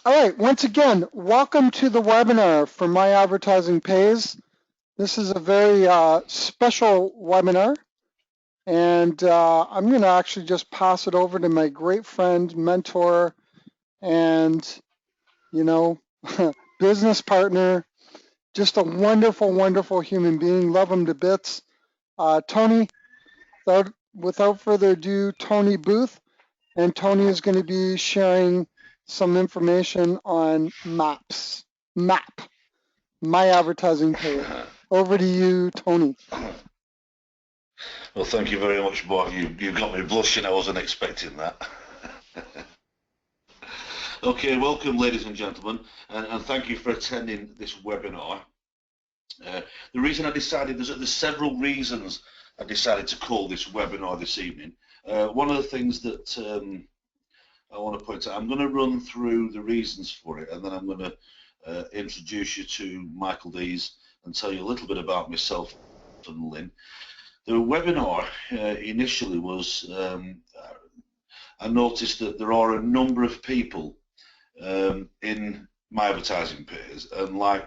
All right, once again, welcome to the webinar for My Advertising Pays. This is a very special webinar, and I'm going to actually just pass it over to my great friend, mentor, and, you know, business partner, just a wonderful, wonderful human being. Love him to bits. Tony, without further ado, Tony Booth, and Tony is going to be sharing some information on MAPS. MAP. My Advertising Pays. Over to you, Tony. Well, thank you very much, Mark. You got me blushing. I wasn't expecting that. Okay, welcome, ladies and gentlemen, and thank you for attending this webinar. The reason I decided, there's several reasons I decided to call this webinar this evening. One of the things that I want to point out, I'm going to run through the reasons for it, and then I'm going to introduce you to Michael Dees and tell you a little bit about myself and Lynn. The webinar initially was, I noticed that there are a number of people in My Advertising Pays, and like,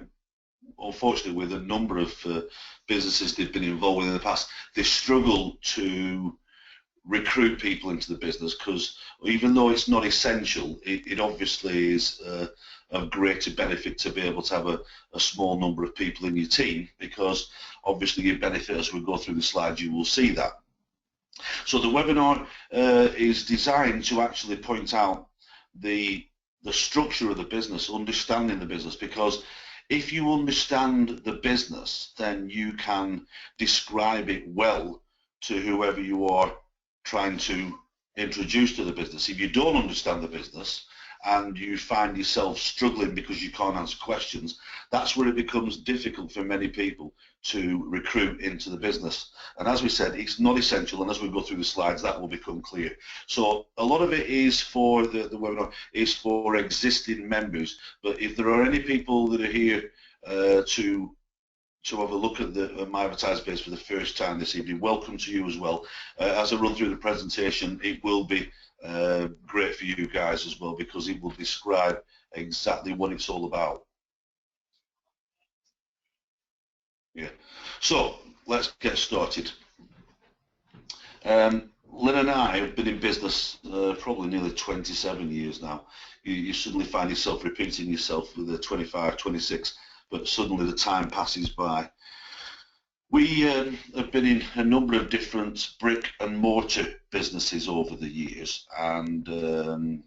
unfortunately, with a number of businesses they've been involved with in the past, they struggle to recruit people into the business, because even though it's not essential, it obviously is of greater benefit to be able to have a small number of people in your team, because obviously you benefit. As we go through the slides, you will see that. So the webinar is designed to actually point out the structure of the business, understanding the business, because if you understand the business, then you can describe it well to whoever you are trying to introduce to the business. If you don't understand the business and you find yourself struggling because you can't answer questions, that's where it becomes difficult for many people to recruit into the business. And as we said, it's not essential, and as we go through the slides, that will become clear. So a lot of it is for the webinar is for existing members, but if there are any people that are here to have a look at My Advertising Pays for the first time this evening, welcome to you as well. As I run through the presentation, it will be great for you guys as well, because it will describe exactly what it's all about. Yeah. So let's get started. Lynn and I have been in business probably nearly 27 years now. You suddenly find yourself repeating yourself with the 25, 26, but suddenly the time passes by. We have been in a number of different brick and mortar businesses over the years, and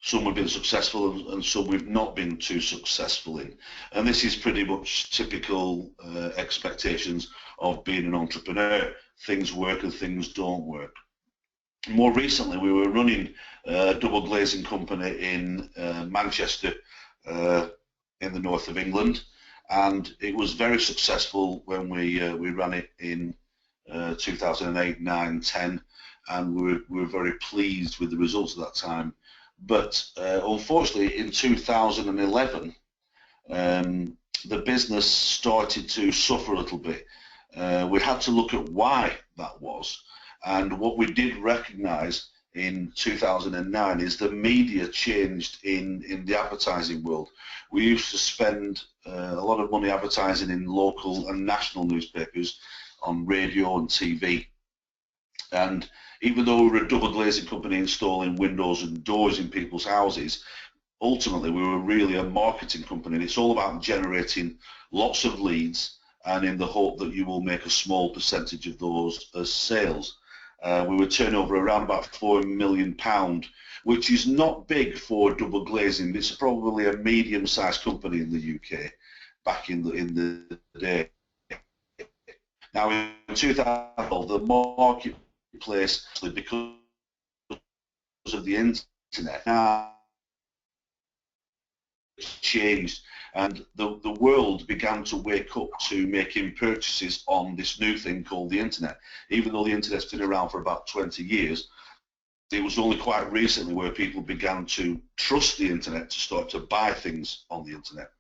some have been successful and some we've not been too successful in. And this is pretty much typical expectations of being an entrepreneur. Things work and things don't work. More recently, we were running a double glazing company in Manchester, in the north of England, and it was very successful when we ran it in 2008, 9, 10, and we were very pleased with the results at that time. But unfortunately, in 2011, the business started to suffer a little bit. We had to look at why that was, and what we did recognise in 2009 is the media changed in the advertising world. We used to spend a lot of money advertising in local and national newspapers, on radio and TV, and even though we were a double glazing company installing windows and doors in people's houses, ultimately we were really a marketing company, and it's all about generating lots of leads, and in the hope that you will make a small percentage of those as sales. We were turnover around about £4 million, which is not big for double glazing. It's probably a medium-sized company in the UK back in the day. Now in 2012, the marketplace, because of the internet, now changed, and the world began to wake up to making purchases on this new thing called the internet. Even though the internet's been around for about 20 years, it was only quite recently where people began to trust the internet to start to buy things on the internet.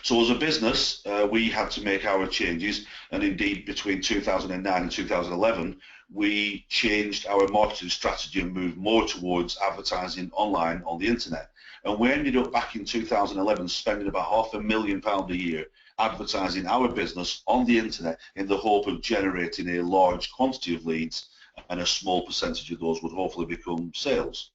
So as a business, we had to make our changes, and indeed between 2009 and 2011, we changed our marketing strategy and moved more towards advertising online on the internet. And we ended up back in 2011 spending about £500,000 a year advertising our business on the internet in the hope of generating a large quantity of leads, and a small percentage of those would hopefully become sales.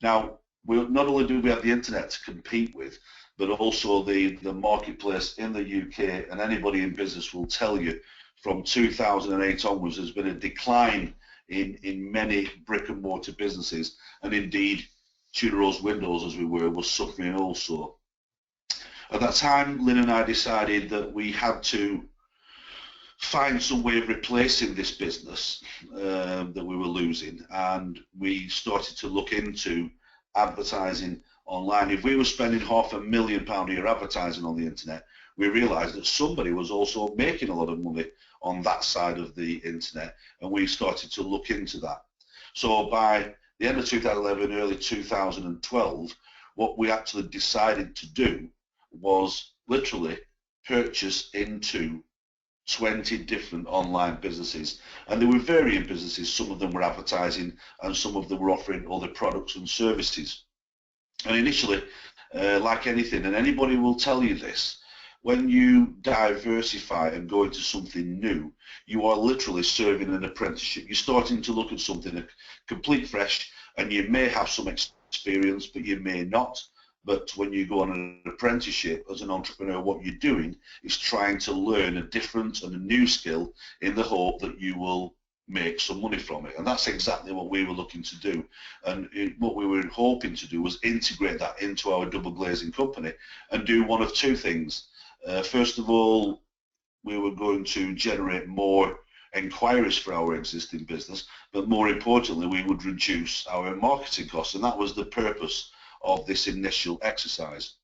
Now, not only do we have the internet to compete with, but also the marketplace in the UK, and anybody in business will tell you from 2008 onwards there's been a decline in many brick and mortar businesses, and indeed Tudor Rose Windows, as we were, was suffering also. At that time, Lynn and I decided that we had to find some way of replacing this business that we were losing, and we started to look into advertising online. If we were spending £500,000 a year advertising on the internet, we realised that somebody was also making a lot of money on that side of the internet, and we started to look into that. So by the end of 2011, early 2012, what we actually decided to do was literally purchase into 20 different online businesses, and they were varying businesses. Some of them were advertising and some of them were offering other products and services. And initially, like anything, and anybody will tell you this, when you diversify and go into something new, you are literally serving an apprenticeship. You're starting to look at something complete fresh, and you may have some experience, but you may not. But when you go on an apprenticeship as an entrepreneur, what you're doing is trying to learn a different and a new skill in the hope that you will make some money from it. And that's exactly what we were looking to do. And what we were hoping to do was integrate that into our double glazing company and do one of two things. First of all, we were going to generate more inquiries for our existing business, but more importantly, we would reduce our marketing costs, and that was the purpose of this initial exercise.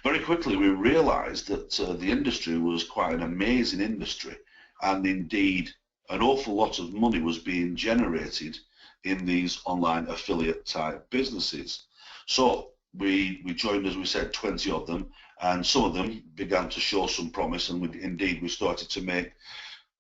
Very quickly we realized that the industry was quite an amazing industry, and indeed an awful lot of money was being generated in these online affiliate type businesses. So we joined, as we said, 20 of them, and some of them began to show some promise, and we started to make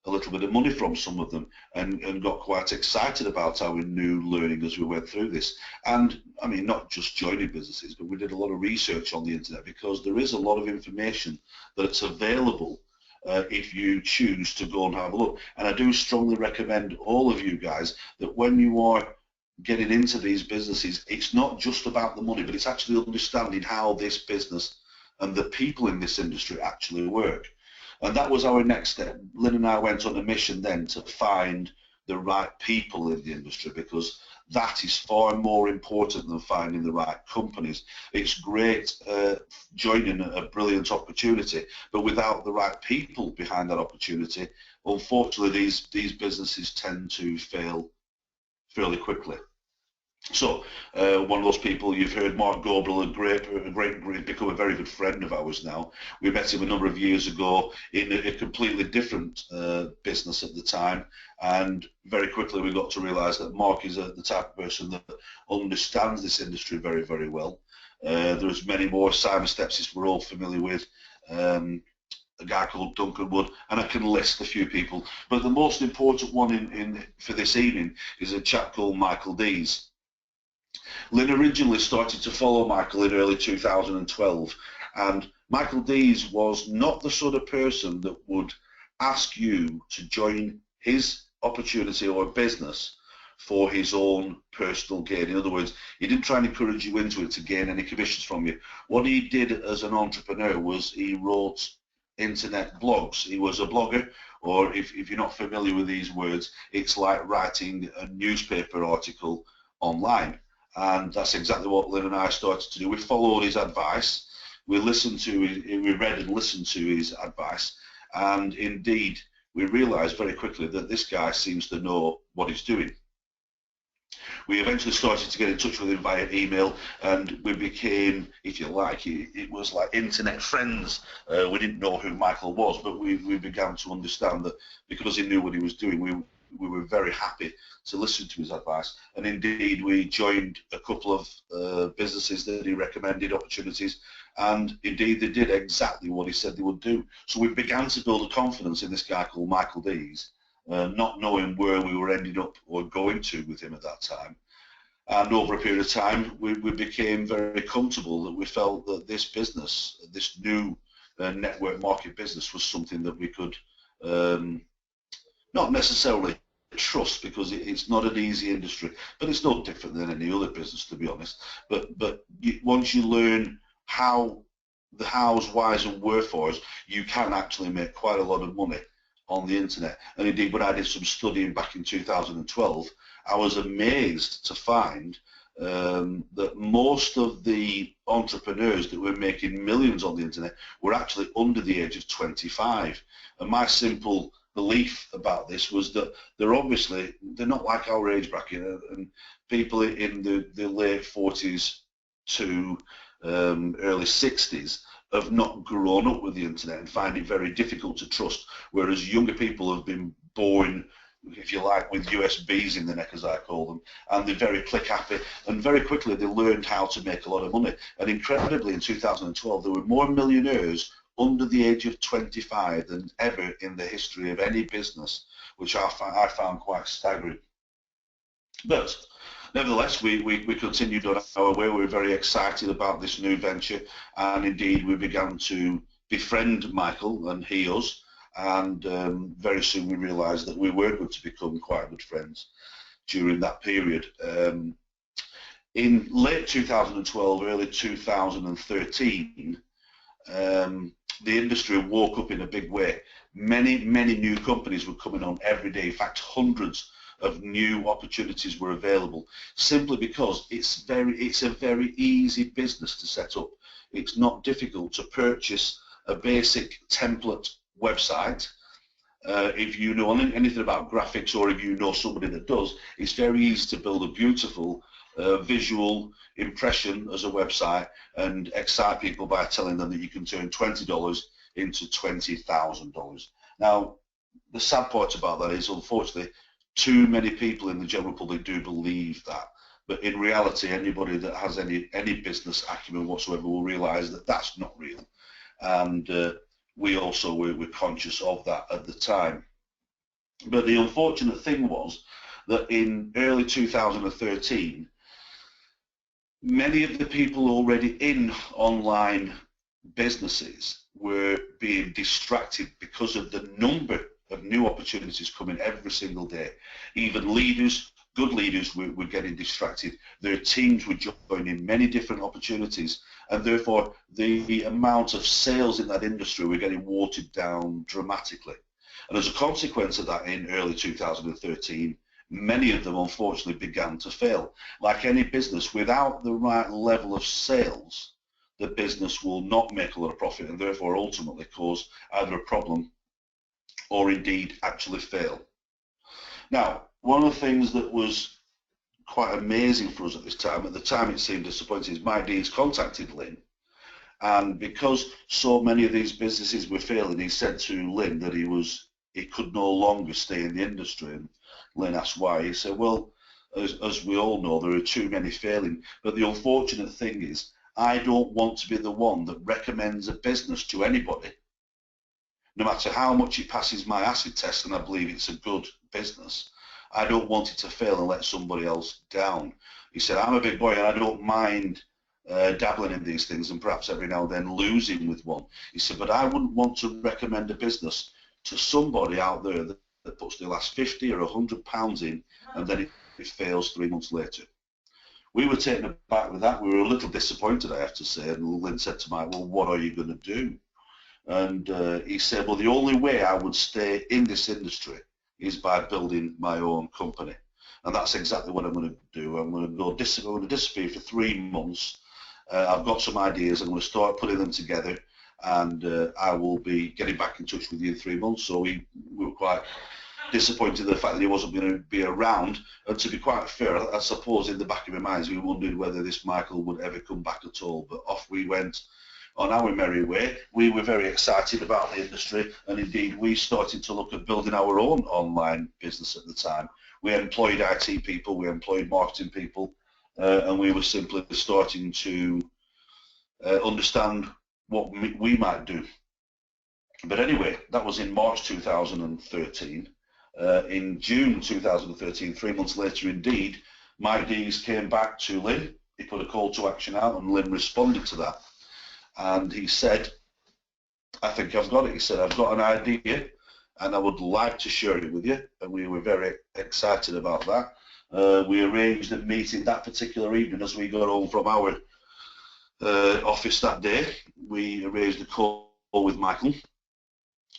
a little bit of money from some of them, and got quite excited about our new learning as we went through this. And I mean, not just joining businesses, but we did a lot of research on the internet, because there is a lot of information that's available if you choose to go and have a look. And I do strongly recommend all of you guys that when you are getting into these businesses, it's not just about the money, but it's actually understanding how this business and the people in this industry actually work. And that was our next step. Lynn and I went on a mission then to find the right people in the industry, because that is far more important than finding the right companies. It's great joining a brilliant opportunity, but without the right people behind that opportunity, unfortunately these businesses tend to fail fairly quickly. So one of those people you've heard, Mark Goebel, become a very good friend of ours now. We met him a number of years ago in a completely different business at the time, and very quickly we got to realise that Mark is the type of person that understands this industry very, very well. There's many more. Simon Stepsis we're all familiar with. A guy called Duncan Wood, and I can list a few people. But the most important one for this evening is a chap called Michael Dees. Lynn originally started to follow Michael in early 2012, and Michael Dees was not the sort of person that would ask you to join his opportunity or business for his own personal gain. In other words, he didn't try and encourage you into it to gain any commissions from you. What he did as an entrepreneur was he wrote internet blogs. He was a blogger, or if you're not familiar with these words, it's like writing a newspaper article online. And that's exactly what Lynn and I started to do. We followed his advice. We read and listened to his advice, and indeed we realised very quickly that this guy seems to know what he's doing. We eventually started to get in touch with him via email, and we became, if you like, it was like internet friends. We didn't know who Michael was, but we began to understand that because he knew what he was doing, we were very happy to listen to his advice. And indeed we joined a couple of businesses that he recommended, opportunities, and indeed they did exactly what he said they would do. So we began to build a confidence in this guy called Michael Dees, not knowing where we were ending up or going to with him at that time. And over a period of time, we became very comfortable that we felt that this business, this new network market business, was something that we could not necessarily trust, because it's not an easy industry, but it's no different than any other business, to be honest. But once you learn how the hows, whys and wherefores, you can actually make quite a lot of money on the internet. And indeed, when I did some studying back in 2012, I was amazed to find that most of the entrepreneurs that were making millions on the internet were actually under the age of 25. And my simple belief about this was that they're not like our age bracket, and people in the late 40s to early 60s have not grown up with the internet and find it very difficult to trust, whereas younger people have been born, if you like, with USBs in the neck, as I call them, and they're very click happy, and very quickly they learned how to make a lot of money. And incredibly, in 2012 there were more millionaires under the age of 25 than ever in the history of any business, which I found quite staggering. But nevertheless, we continued on our way. We were very excited about this new venture, and indeed we began to befriend Michael and he us, and very soon we realised that we were going to become quite good friends during that period. In late 2012, early 2013, the industry woke up in a big way. Many new companies were coming on every day. In fact, hundreds of new opportunities were available, simply because it's a very easy business to set up. It's not difficult to purchase a basic template website. If you know anything about graphics, or if you know somebody that does, it's very easy to build a beautiful visual impression as a website and excite people by telling them that you can turn $20 into $20,000. Now, the sad part about that is, unfortunately, too many people in the general public do believe that. But in reality, anybody that has any business acumen whatsoever will realise that that's not real. And we also were conscious of that at the time. But the unfortunate thing was that in early 2013, many of the people already in online businesses were being distracted because of the number of new opportunities coming every single day. Even leaders, good leaders, were getting distracted. Their teams were joining many different opportunities, and therefore the amount of sales in that industry were getting watered down dramatically. And as a consequence of that, in early 2013, many of them unfortunately began to fail. Like any business, without the right level of sales, the business will not make a lot of profit, and therefore ultimately cause either a problem or indeed actually fail. Now, one of the things that was quite amazing for us at the time it seemed disappointing, is Mike Deans contacted Lynn, and because so many of these businesses were failing, he said to Lynn that he could no longer stay in the industry. And Lynn asked why. He said, well, as we all know, there are too many failing. But the unfortunate thing is, I don't want to be the one that recommends a business to anybody, no matter how much it passes my acid test and I believe it's a good business. I don't want it to fail and let somebody else down. He said, I'm a big boy and I don't mind dabbling in these things and perhaps every now and then losing with one. He said, but I wouldn't want to recommend a business to somebody out there that puts their last 50 or 100 pounds in and then it fails 3 months later. We were taken aback with that. We were a little disappointed, I have to say, and Lynn said to Mike, well, what are you going to do? And he said, well, the only way I would stay in this industry is by building my own company. And that's exactly what I'm going to do. I'm going to disappear for 3 months. I've got some ideas. I'm going to start putting them together, and I will be getting back in touch with you in 3 months. So we were quite disappointed in the fact that he wasn't going to be around. And to be quite fair, I suppose in the back of our minds we wondered whether this Michael would ever come back at all. But off we went on our merry way. We were very excited about the industry, and indeed we started to look at building our own online business at the time. We employed IT people, we employed marketing people, and we were simply starting to understand what we might do. But anyway, that was in March 2013. In June 2013, 3 months later indeed, Mike Dees came back to Lynn. He put a call to action out, and Lynn responded to that. And he said, I think I've got it. He said, I've got an idea and I would like to share it with you. And we were very excited about that. We arranged a meeting that particular evening as we got home from our office that day. We arranged a call with Michael.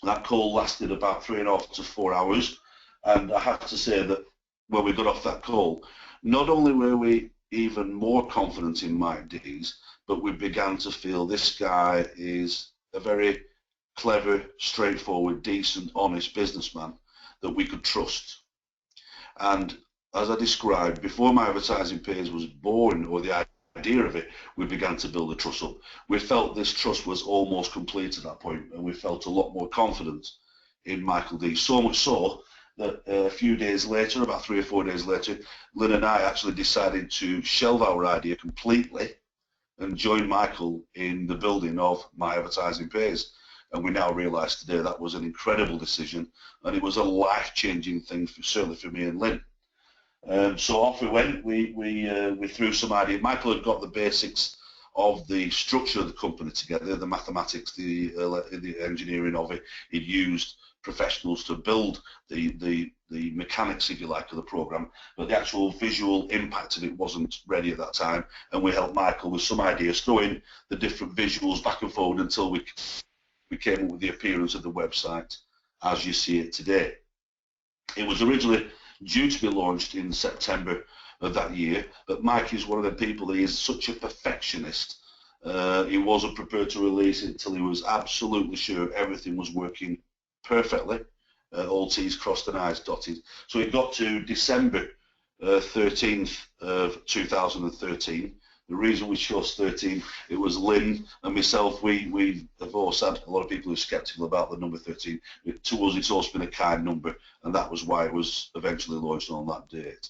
That call lasted about 3.5 to 4 hours. And I have to say that when we got off that call, not only were we even more confident in Mike Dees, but we began to feel this guy is a very clever, straightforward, decent, honest businessman that we could trust. And as I described, before My Advertising Pays was born, or the idea of it, we began to build a trust up. We felt this trust was almost complete at that point, and we felt a lot more confident in Michael Dees. So much so that a few days later, about 3 or 4 days later, Lynn and I actually decided to shelve our idea completely and join Michael in the building of My Advertising Pays. And we now realise today that was an incredible decision, and it was a life-changing thing, certainly for me and Lynn. So off we went. We threw some ideas. Michael had got the basics of the structure of the company together, the mathematics, the engineering of it. He'd used professionals to build the mechanics, if you like, of the program, but the actual visual impact of it wasn't ready at that time, and we helped Michael with some ideas, throwing the different visuals back and forward until we came up with the appearance of the website as you see it today. It was originally due to be launched in September of that year, but Mike is one of the people that is such a perfectionist. He wasn't prepared to release it until he was absolutely sure everything was working perfectly, all T's crossed and I's dotted. So it got to December 13th of 2013. The reason we chose 13, it was Lynn and myself, we have also had a lot of people who are sceptical about the number 13. To us, it's also been a kind number, and that was why it was eventually launched on that date.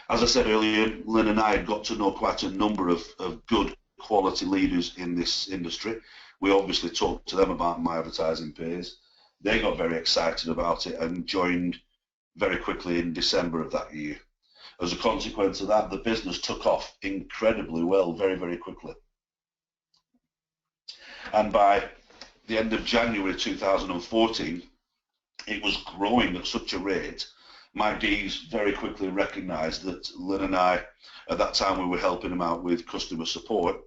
As I said earlier, Lynn and I had got to know quite a number of good quality leaders in this industry. We obviously talked to them about My Advertising Pays. They got very excited about it and joined very quickly in December of that year. As a consequence of that, the business took off incredibly well, very, very quickly. And by the end of January 2014, it was growing at such a rate. Mike Dees very quickly recognised that Lynn and I, at that time we were helping him out with customer support.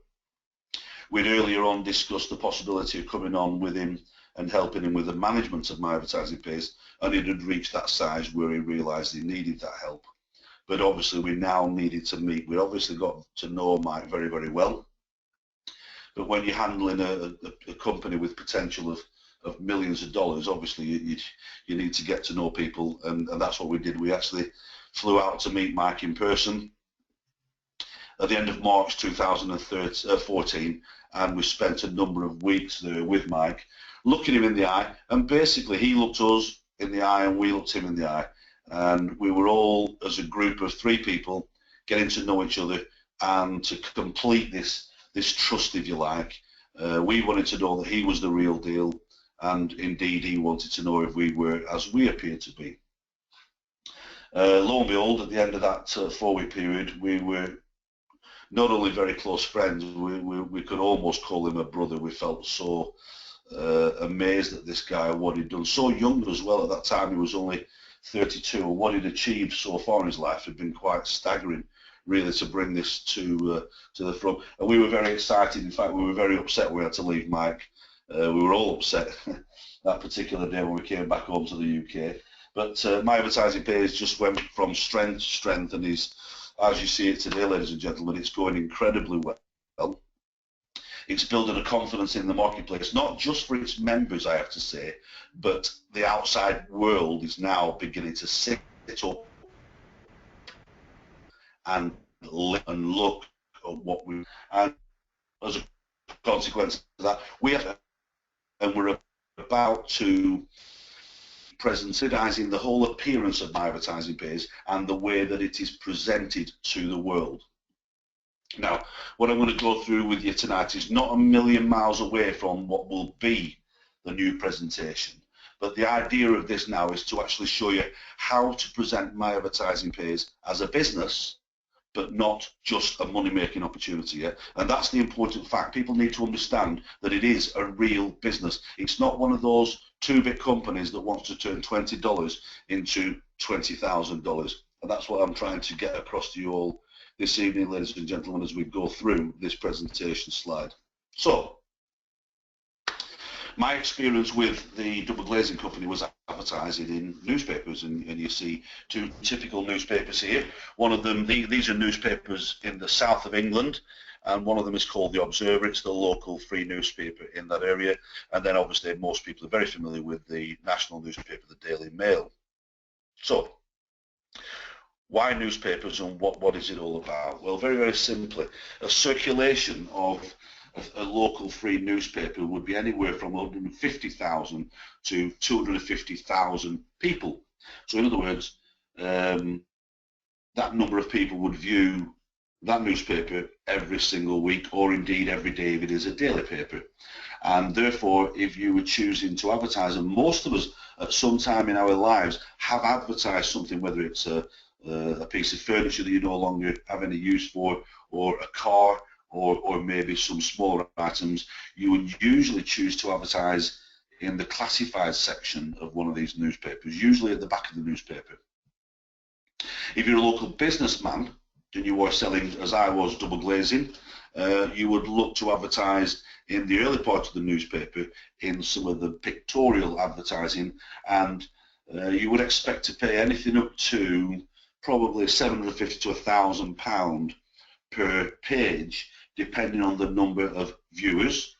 We'd earlier on discussed the possibility of coming on with him and helping him with the management of My Advertising Pays, and it had reached that size where he realised he needed that help. But obviously we now needed to meet. We obviously got to know Mike very, very well. But when you're handling a company with potential of millions of dollars, obviously you need to get to know people, and that's what we did. We actually flew out to meet Mike in person at the end of March 2014, and we spent a number of weeks there with Mike, looking him in the eye, and basically he looked us in the eye and we looked him in the eye, and we were all, as a group of 3 people, getting to know each other, and to complete this trust, if you like, we wanted to know that he was the real deal, and indeed he wanted to know if we were as we appeared to be. Lo and behold, at the end of that 4-week period, we were not only very close friends, we could almost call him a brother. We felt so amazed at this guy and what he'd done. So young as well. At that time he was only 32, and what he'd achieved so far in his life had been quite staggering, really, to bring this to the front. And we were very excited. In fact, we were very upset we had to leave Mike. We were all upset that particular day when we came back home to the UK. But My Advertising Pays just went from strength to strength, and is, as you see it today, ladies and gentlemen, it's going incredibly well. It's building a confidence in the marketplace, not just for its members, I have to say, but the outside world is now beginning to sit up and look at what we, and as a consequence of that, we're about to presentizing the whole appearance of My Advertising Pays and the way that it is presented to the world. Now, what I'm going to go through with you tonight is not a million miles away from what will be the new presentation, But the idea of this now is to actually show you how to present My Advertising Pays as a business, but not just a money-making opportunity. Yeah? And that's the important fact. People need to understand that it is a real business. It's not one of those two-bit companies that wants to turn $20 into $20,000. And that's what I'm trying to get across to you all this evening, ladies and gentlemen, as we go through this presentation slide. So, my experience with the double glazing company was advertising in newspapers, and you see two typical newspapers here. One of them, these are newspapers in the south of England, and one of them is called The Observer. It's the local free newspaper in that area. And then obviously most people are very familiar with the national newspaper, the Daily Mail. So, why newspapers, and what is it all about? Well, very, very simply, a circulation of a local free newspaper would be anywhere from 150,000 to 250,000 people. So in other words, that number of people would view that newspaper every single week, or indeed every day if it is a daily paper. And therefore, if you were choosing to advertise, and most of us at some time in our lives have advertised something, whether it's a piece of furniture that you no longer have any use for, or a car, or maybe some smaller items, you would usually choose to advertise in the classified section of one of these newspapers, usually at the back of the newspaper. If you're a local businessman and you are selling, as I was, double glazing, you would look to advertise in the early part of the newspaper in some of the pictorial advertising, and you would expect to pay anything up to probably £750 to £1,000 per page, depending on the number of viewers,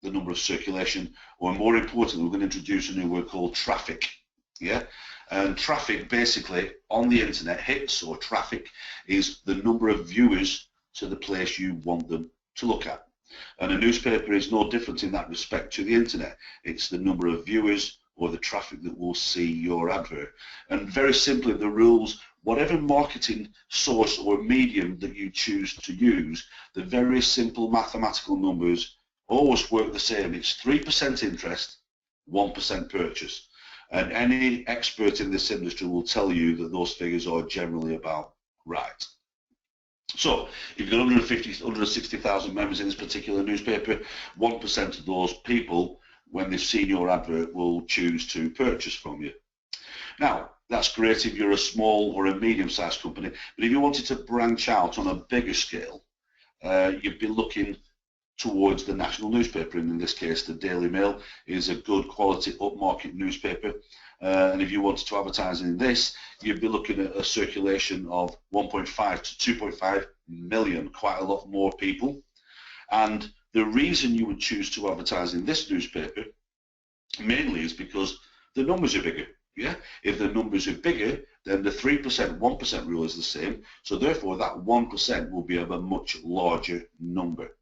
the number of circulation, or more importantly, we're going to introduce a new word called traffic. Yeah, and traffic basically on the internet, hits or traffic, is the number of viewers to the place you want them to look at. And a newspaper is no different in that respect to the internet. It's the number of viewers or the traffic that will see your advert. And very simply, the rules, whatever marketing source or medium that you choose to use, the very simple mathematical numbers always work the same. It's 3% interest, 1% purchase. And any expert in this industry will tell you that those figures are generally about right. So, if you've got 160,000 members in this particular newspaper, 1% of those people, when they've seen your advert, will choose to purchase from you. Now, that's great if you're a small or a medium-sized company, but if you wanted to branch out on a bigger scale, you'd be looking towards the national newspaper, and in this case the Daily Mail is a good quality upmarket newspaper, and if you wanted to advertise in this, you'd be looking at a circulation of 1.5 to 2.5 million, quite a lot more people. And the reason you would choose to advertise in this newspaper mainly is because the numbers are bigger. Yeah, if the numbers are bigger, then the 3%, 1% rule is the same, so therefore that 1% will be of a much larger number.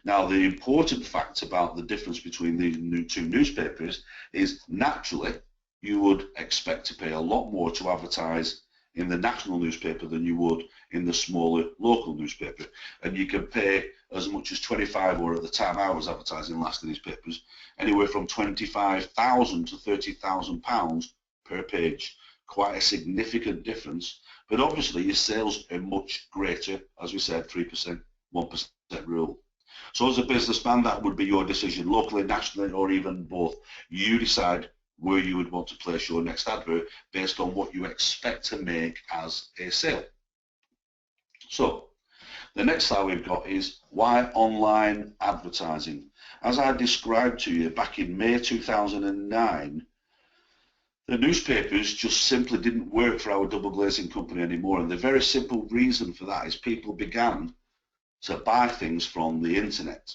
Now, the important fact about the difference between the two newspapers is naturally you would expect to pay a lot more to advertise in the national newspaper than you would in the smaller local newspaper. And you can pay as much as 25, or at the time I was advertising last in these papers, anywhere from 25,000 to 30,000 pounds per page. Quite a significant difference, but obviously your sales are much greater, as we said, 3%, 1% rule. So as a businessman, that would be your decision, locally, nationally, or even both. You decide where you would want to place your next advert based on what you expect to make as a sale. So the next slide we've got is why online advertising. As I described to you back in May 2009, the newspapers just simply didn't work for our double glazing company anymore, and the very simple reason for that is people began to buy things from the internet.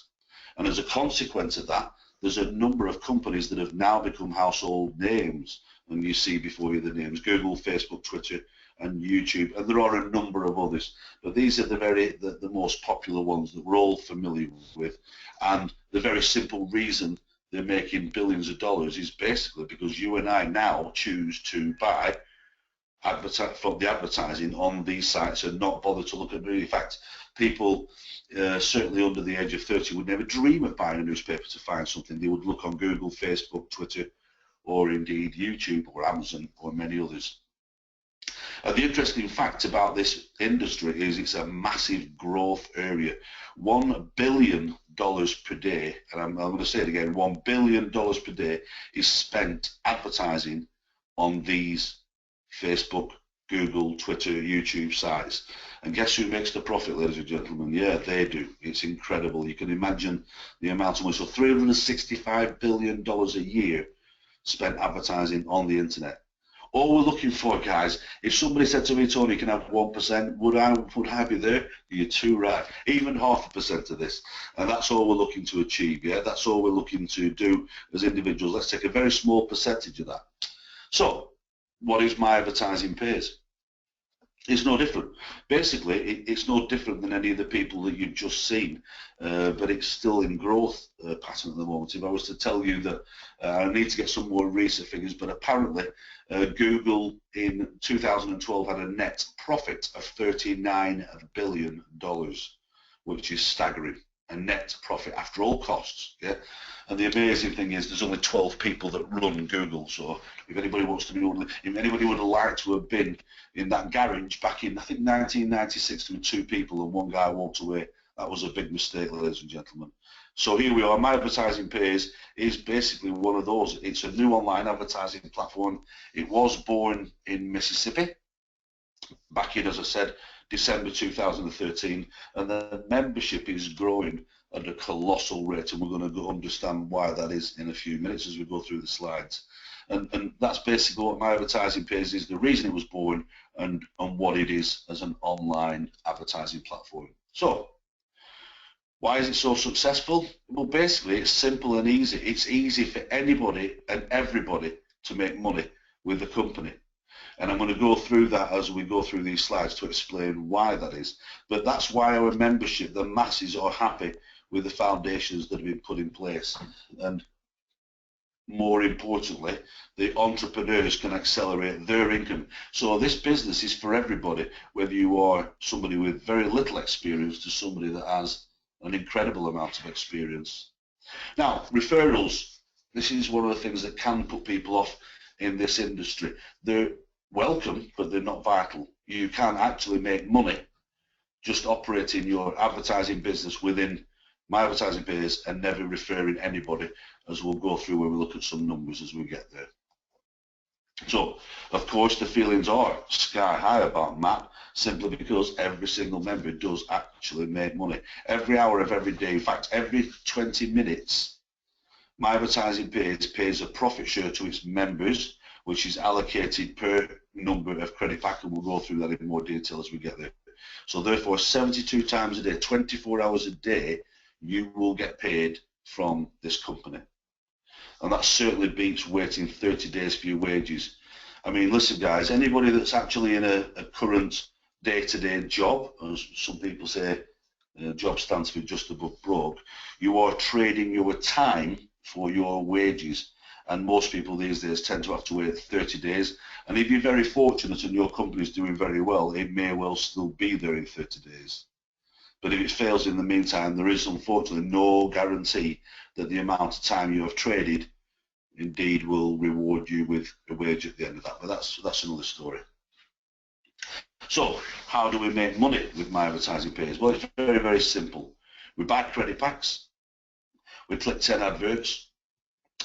And as a consequence of that, there's a number of companies that have now become household names, and you see before you the names Google, Facebook, Twitter and YouTube, and there are a number of others, but these are the most popular ones that we're all familiar with. And the very simple reason they're making billions of dollars is basically because you and I now choose to buy from the advertising on these sites and not bother to look at it. In fact, people certainly under the age of 30 would never dream of buying a newspaper to find something. They would look on Google, Facebook, Twitter, or indeed YouTube or Amazon or many others. And the interesting fact about this industry is it's a massive growth area. $1 billion per day, and I'm going to say it again, $1 billion per day is spent advertising on these Facebook, Google, Twitter, YouTube sites. And guess who makes the profit, ladies and gentlemen? Yeah, they do. It's incredible. You can imagine the amount of money. So $365 billion a year spent advertising on the internet. All we're looking for, guys, if somebody said to me, Tony, you can have 1%, would I be there? You're too right. Even 0.5% of this. And that's all we're looking to achieve, yeah? That's all we're looking to do as individuals. Let's take a very small percentage of that. So, what is My Advertising Pays? It's no different. Basically, it's no different than any of the people that you've just seen, but it's still in growth pattern at the moment. If I was to tell you that I need to get some more recent figures, but apparently Google in 2012 had a net profit of $39 billion, which is staggering. A net profit after all costs, yeah. And the amazing thing is, there's only 12 people that run Google. So if anybody wants to be one, if anybody would have liked to have been in that garage back in, I think 1996, there were 2 people and 1 guy walked away. That was a big mistake, ladies and gentlemen. So here we are. My Advertising Pays is basically one of those. It's a new online advertising platform. It was born in Mississippi back in, as I said, December 2013, and the membership is growing at a colossal rate, and we're going to go understand why that is in a few minutes as we go through the slides. And that's basically what My Advertising Pays is, the reason it was born, and what it is as an online advertising platform. So, why is it so successful? Well, basically, it's simple and easy. It's easy for anybody and everybody to make money with the company. And I'm going to go through that as we go through these slides to explain why that is. But that's why our membership, the masses, are happy with the foundations that have been put in place. And more importantly, the entrepreneurs can accelerate their income. So this business is for everybody, whether you are somebody with very little experience to somebody that has an incredible amount of experience. Now, referrals. This is one of the things that can put people off in this industry. They're welcome, but they're not vital. You can actually make money just operating your advertising business within My Advertising Pays and never referring anybody, as we'll go through when we look at some numbers as we get there. So, of course, the feelings are sky high about Matt, simply because every single member does actually make money. Every hour of every day, in fact, every 20 minutes, My Advertising Pays pays a profit share to its members, which is allocated per number of credit pack, and we'll go through that in more detail as we get there. So therefore, 72 times a day, 24 hours a day, you will get paid from this company. And that certainly beats waiting 30 days for your wages. I mean, listen guys, anybody that's actually in a current day-to-day job, as some people say, job stands for just above broke, you are trading your time for your wages. And most people these days tend to have to wait 30 days. And if you're very fortunate and your company is doing very well, it may well still be there in 30 days. But if it fails in the meantime, there is unfortunately no guarantee that the amount of time you have traded indeed will reward you with a wage at the end of that. But that's another story. So how do we make money with My Advertising Pays? Well, it's very, very simple. We buy credit packs, we click 10 adverts,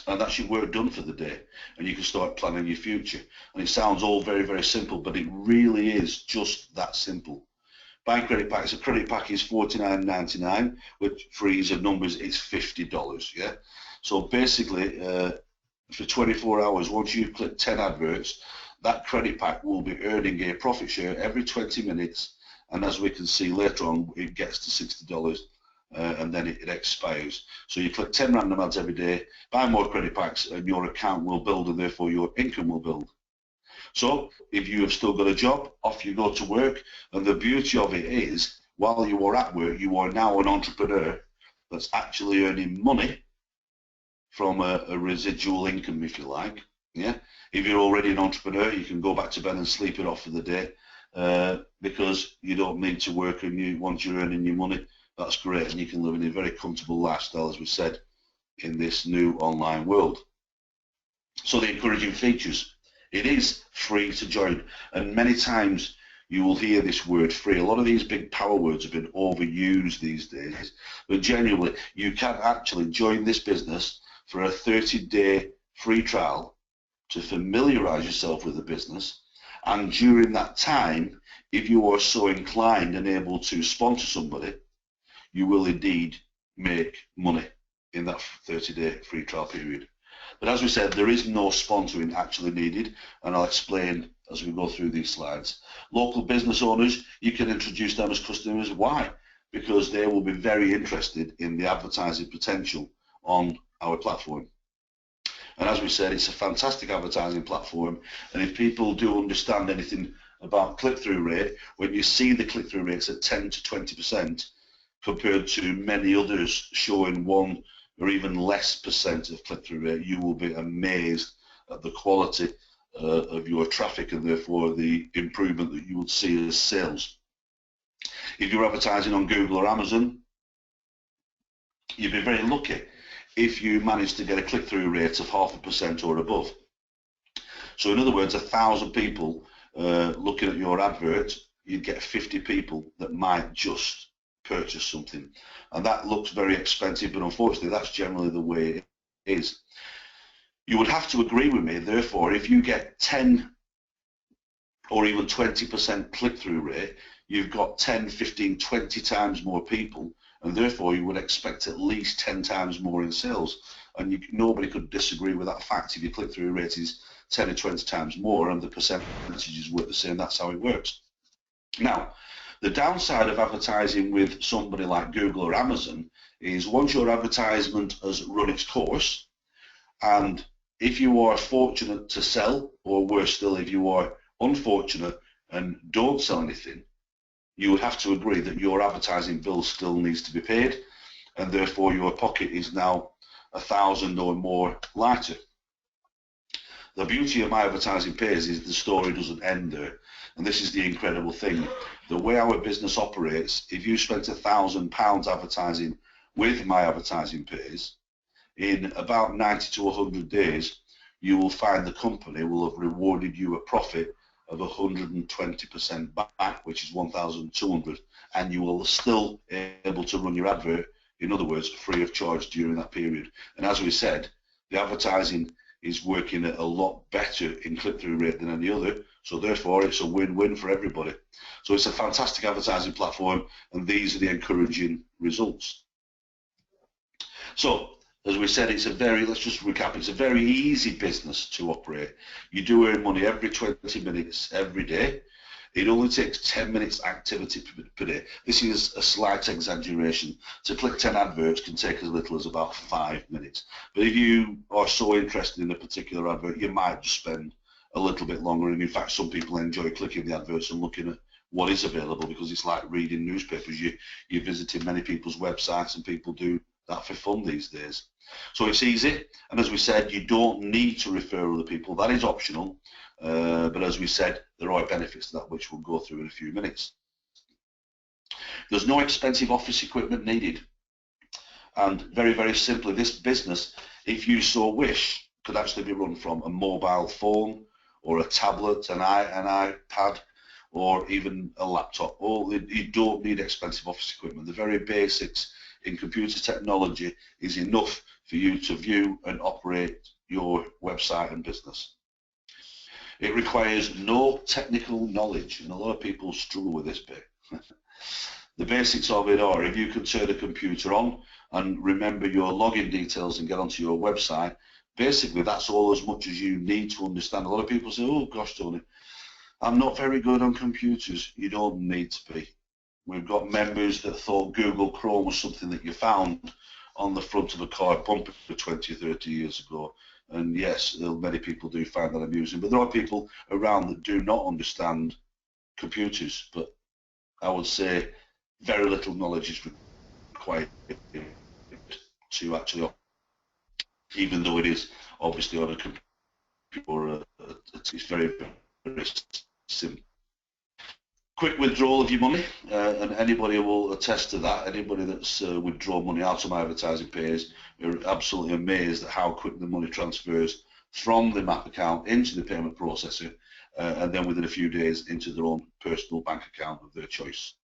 and that's your work done for the day, and you can start planning your future. And it sounds all very, very simple, but it really is just that simple. Buying credit packs, a credit pack is $49.99, which for ease of numbers is $50, yeah? So basically, for 24 hours, once you click 10 adverts, that credit pack will be earning a profit share every 20 minutes, and as we can see later on, it gets to $60. And then it expires. So you click 10 random ads every day, buy more credit packs, and your account will build, and therefore your income will build. So if you have still got a job, off you go to work, and the beauty of it is, while you are at work, you are now an entrepreneur that's actually earning money from a residual income, if you like. Yeah. If you're already an entrepreneur, you can go back to bed and sleep it off for the day, because you don't need to work, and once you're earning your money, that's great, and you can live in a very comfortable lifestyle, as we said, in this new online world. So the encouraging features, it is free to join, and many times you will hear this word free. A lot of these big power words have been overused these days, but genuinely you can actually join this business for a 30-day free trial to familiarize yourself with the business, and during that time, if you are so inclined and able to sponsor somebody, you will indeed make money in that 30-day free trial period. But as we said, there is no sponsoring actually needed, and I'll explain as we go through these slides. Local business owners, you can introduce them as customers. Why? Because they will be very interested in the advertising potential on our platform. And as we said, it's a fantastic advertising platform, and if people do understand anything about click-through rate, when you see the click-through rates at 10 to 20% compared to many others showing 1 or even less percent of click-through rate, you will be amazed at the quality of your traffic and therefore the improvement that you will see as sales. If you're advertising on Google or Amazon, you'd be very lucky if you manage to get a click-through rate of 0.5% or above. So in other words, 1,000 people looking at your advert, you'd get 50 people that might just purchase something. And that looks very expensive, but unfortunately that's generally the way it is. You would have to agree with me, therefore, if you get 10 or even 20% click-through rate, you've got 10, 15, 20 times more people, and therefore you would expect at least 10 times more in sales. And nobody could disagree with that fact. If your click-through rate is 10 or 20 times more and the percentages work the same, that's how it works. Now, the downside of advertising with somebody like Google or Amazon is once your advertisement has run its course, and if you are fortunate to sell, or worse still, if you are unfortunate and don't sell anything, you would have to agree that your advertising bill still needs to be paid, and therefore your pocket is now 1,000 or more lighter. The beauty of My Advertising Pays is the story doesn't end there, and this is the incredible thing. The way our business operates, if you spent £1,000 advertising with My Advertising Pays, in about 90 to 100 days, you will find the company will have rewarded you a profit of 120% back, which is 1,200, and you will still be able to run your advert, in other words, free of charge during that period. And as we said, the advertising is working at a lot better in click-through rate than any other, so therefore it's a win-win for everybody. So it's a fantastic advertising platform, and these are the encouraging results. So as we said, it's a very, let's just recap, it's a very easy business to operate. You do earn money every 20 minutes every day. It only takes 10 minutes activity per day. This is a slight exaggeration. To click 10 adverts can take as little as about 5 minutes. But if you are so interested in a particular advert, you might just spend a little bit longer. And in fact, some people enjoy clicking the adverts and looking at what is available, because it's like reading newspapers. You're visiting many people's websites, and people do that for fun these days. So it's easy, and as we said, you don't need to refer other people. That is optional, but as we said, there are benefits to that which we'll go through in a few minutes. There's no expensive office equipment needed, and very, very simply, this business, if you so wish, could actually be run from a mobile phone or a tablet, an iPad, or even a laptop. You don't need expensive office equipment. The very basics in computer technology is enough for you to view and operate your website and business. It requires no technical knowledge, and a lot of people struggle with this bit. The basics of it are, if you can turn a computer on and remember your login details and get onto your website, basically that's all as much as you need to understand. A lot of people say, oh gosh, Tony, I'm not very good on computers. You don't need to be. We've got members that thought Google Chrome was something that you found on the front of a car bumper 20 or 30 years ago. And yes, many people do find that amusing, but there are people around that do not understand computers. But I would say very little knowledge is required to actually, even though it is obviously on a computer, it's very, very simple. Quick withdrawal of your money, and anybody will attest to that. Anybody that's withdrawn money out of My Advertising Pays, you're absolutely amazed at how quick the money transfers from the MAP account into the payment processor, and then within a few days into their own personal bank account of their choice.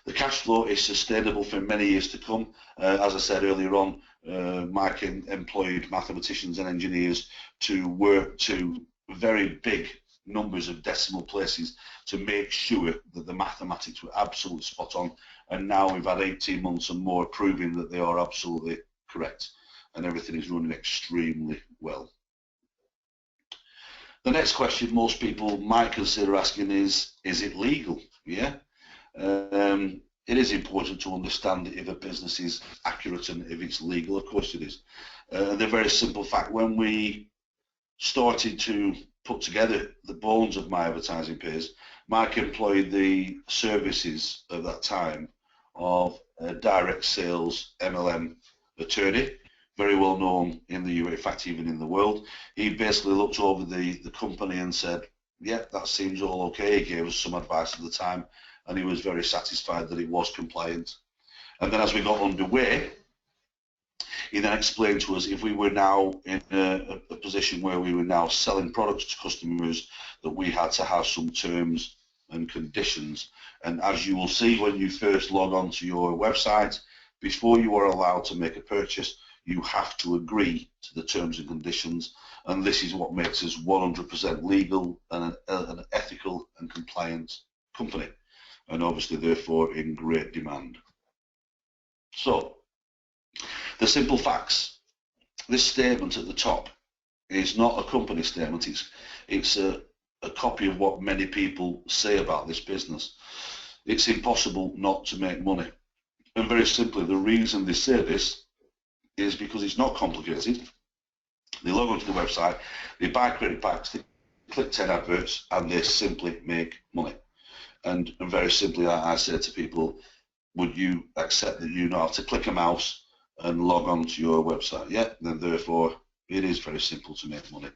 The cash flow is sustainable for many years to come. As I said earlier on, Mike employed mathematicians and engineers to work to very big numbers of decimal places to make sure that the mathematics were absolutely spot on, and now we've had 18 months and more proving that they are absolutely correct, and everything is running extremely well. The next question most people might consider asking is it legal? Yeah. It is important to understand if a business is accurate and if it's legal. Of course it is. The very simple fact, when we started to put together the bones of My Advertising Pays, Mike employed the services at that time of a direct sales MLM attorney, very well known in the US, in fact even in the world. He basically looked over the company and said, yeah, that seems all okay. He gave us some advice at the time, and he was very satisfied that it was compliant. And then as we got underway, he then explained to us if we were now in a position where we were now selling products to customers, that we had to have some terms and conditions. And as you will see when you first log on to your website, before you are allowed to make a purchase, you have to agree to the terms and conditions. And this is what makes us 100% legal and an ethical and compliant company, and obviously therefore in great demand. So, the simple facts. This statement at the top is not a company statement, it's a copy of what many people say about this business. It's impossible not to make money. And very simply, the reason they say this is because it's not complicated. They log onto the website, they buy credit packs, they click 10 adverts, and they simply make money. And very simply, I say to people, would you accept that you know how to click a mouse and log on to your website? Yeah, then therefore it is very simple to make money.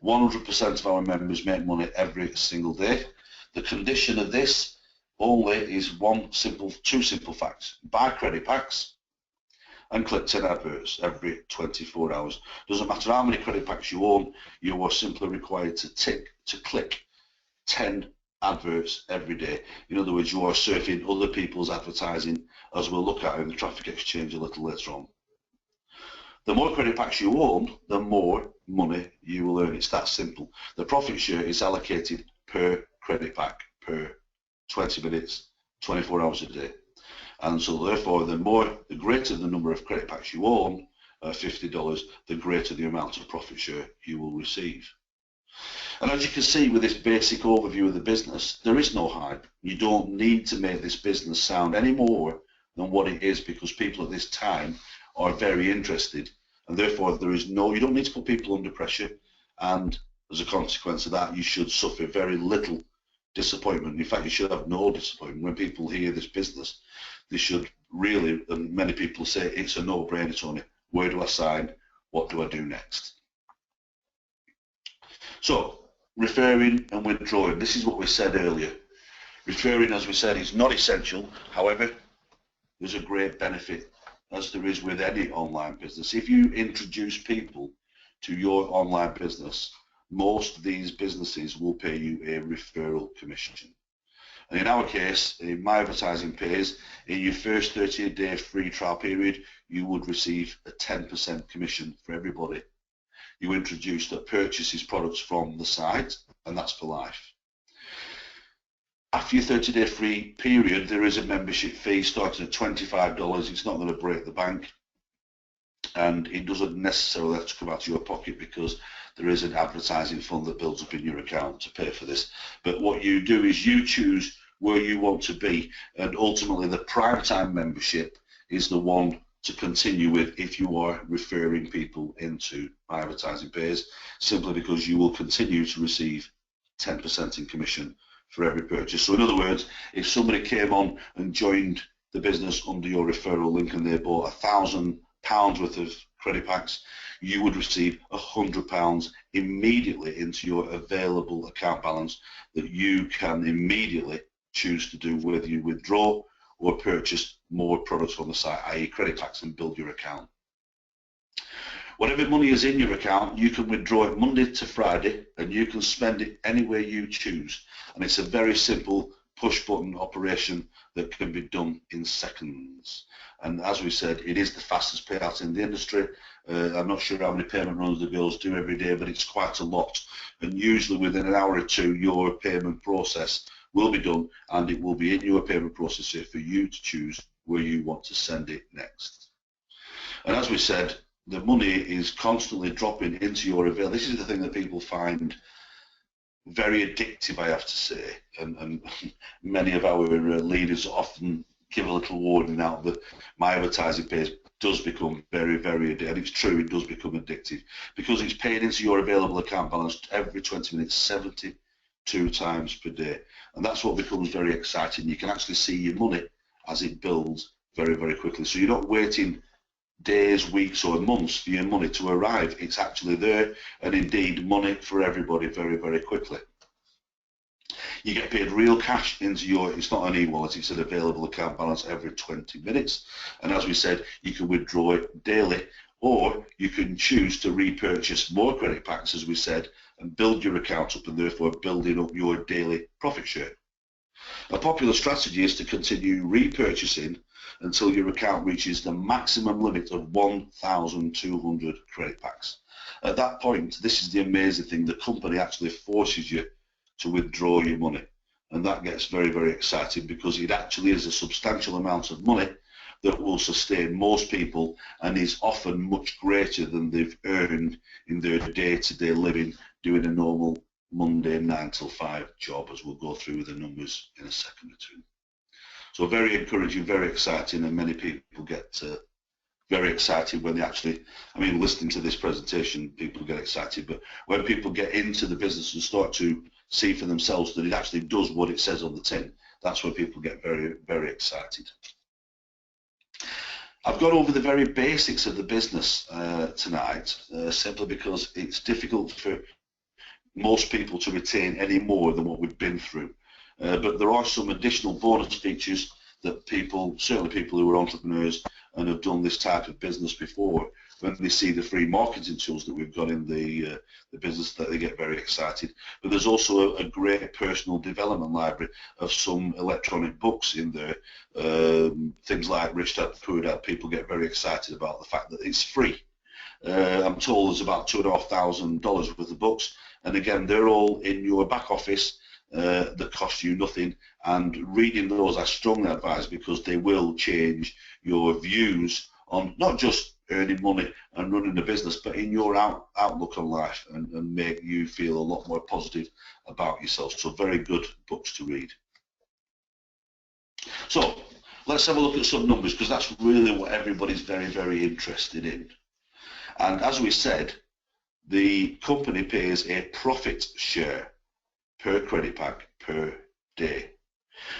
100% of our members make money every single day. The condition of this only is two simple facts. Buy credit packs and click 10 adverts every 24 hours. Doesn't matter how many credit packs you own, you are simply required to click 10 adverts every day. In other words, you are surfing other people's advertising, as we'll look at in the traffic exchange a little later on. The more credit packs you own, the more money you will earn. It's that simple. The profit share is allocated per credit pack, per 20 minutes, 24 hours a day. And so therefore, the greater the number of credit packs you own, $50, the greater the amount of profit share you will receive. And as you can see with this basic overview of the business, there is no hype. You don't need to make this business sound any more than what it is, because people at this time are very interested, and therefore you don't need to put people under pressure, and as a consequence of that, you should suffer very little disappointment. In fact, you should have no disappointment. When people hear this business, they should really, and many people say it's a no-brainer, Tony. Where do I sign? What do I do next? So, referring and withdrawing. This is what we said earlier. Referring, as we said, is not essential. However, there's a great benefit, as there is with any online business. If you introduce people to your online business, most of these businesses will pay you a referral commission. And in our case, in My Advertising Pays, in your first 30-day free trial period, you would receive a 10% commission for everybody you introduce that purchases products from the site, and that's for life. After your 30-day free period, there is a membership fee starting at $25. It's not going to break the bank, and it doesn't necessarily have to come out of your pocket, because there is an advertising fund that builds up in your account to pay for this. But what you do is you choose where you want to be, and ultimately the primetime membership is the one to continue with if you are referring people into My Advertising Pays, simply because you will continue to receive 10% in commission for every purchase. So in other words, if somebody came on and joined the business under your referral link and they bought £1,000 worth of credit packs, you would receive £100 immediately into your available account balance that you can immediately choose to do, whether you withdraw or purchase more products on the site, i.e. credit packs, and build your account. Whatever money is in your account, you can withdraw it Monday to Friday, and you can spend it anywhere you choose. And it's a very simple push button operation that can be done in seconds. And as we said, it is the fastest payout in the industry. I'm not sure how many payment runs the girls do every day, but it's quite a lot. And usually within an hour or two, your payment process will be done, and it will be in your payment processor for you to choose where you want to send it next. And as we said, the money is constantly dropping into your avail. This is the thing that people find very addictive, I have to say, and many of our leaders often give a little warning out that my advertising page does become very, very addictive. And it's true, it does become addictive because it's paid into your available account balance every 20 minutes, 72 times per day. And that's what becomes very exciting. You can actually see your money as it builds very, very quickly. So you're not waiting days, weeks or months for your money to arrive. It's actually there, and indeed money for everybody very, very quickly. You get paid real cash into your, it's not an e-wallet, it's an available account balance every 20 minutes. And as we said, you can withdraw it daily, or you can choose to repurchase more credit packs, as we said, and build your account up, and therefore building up your daily profit share. A popular strategy is to continue repurchasing until your account reaches the maximum limit of 1,200 credit packs. At that point, this is the amazing thing, the company actually forces you to withdraw your money, and that gets very, very exciting because it actually is a substantial amount of money that will sustain most people and is often much greater than they've earned in their day-to-day living doing a normal Monday 9 till 5 job, as we'll go through the numbers in a second or two. So very encouraging, very exciting, and many people get very excited when they actually, I mean, listening to this presentation, people get excited, but when people get into the business and start to see for themselves that it actually does what it says on the tin, that's when people get very, very excited. I've gone over the very basics of the business tonight, simply because it's difficult for most people to retain any more than what we've been through. But there are some additional bonus features that people, certainly people who are entrepreneurs and have done this type of business before, when they see the free marketing tools that we've got in the business, that they get very excited. But there's also a great personal development library of some electronic books in there, things like Rich Dad Poor Dad. People get very excited about the fact that it's free. I'm told there's about $2,500 worth of books, and again, they're all in your back office. That cost you nothing, and reading those I strongly advise because they will change your views on not just earning money and running a business, but in your outlook on life, and make you feel a lot more positive about yourself. So very good books to read. So let's have a look at some numbers, because that's really what everybody's very, very interested in. And as we said, the company pays a profit share per credit pack per day.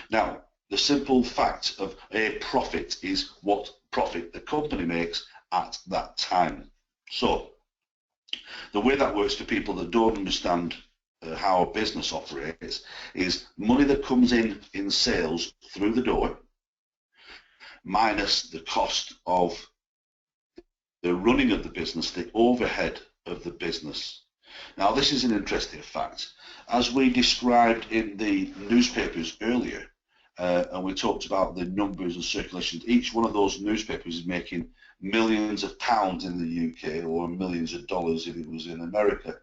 Now, the simple fact of a profit is what profit the company makes at that time. So the way that works for people that don't understand how a business operates is money that comes in sales through the door minus the cost of the running of the business, the overhead of the business. Now, this is an interesting fact. As we described in the newspapers earlier, and we talked about the numbers and circulations, each one of those newspapers is making millions of pounds in the UK, or millions of dollars if it was in America.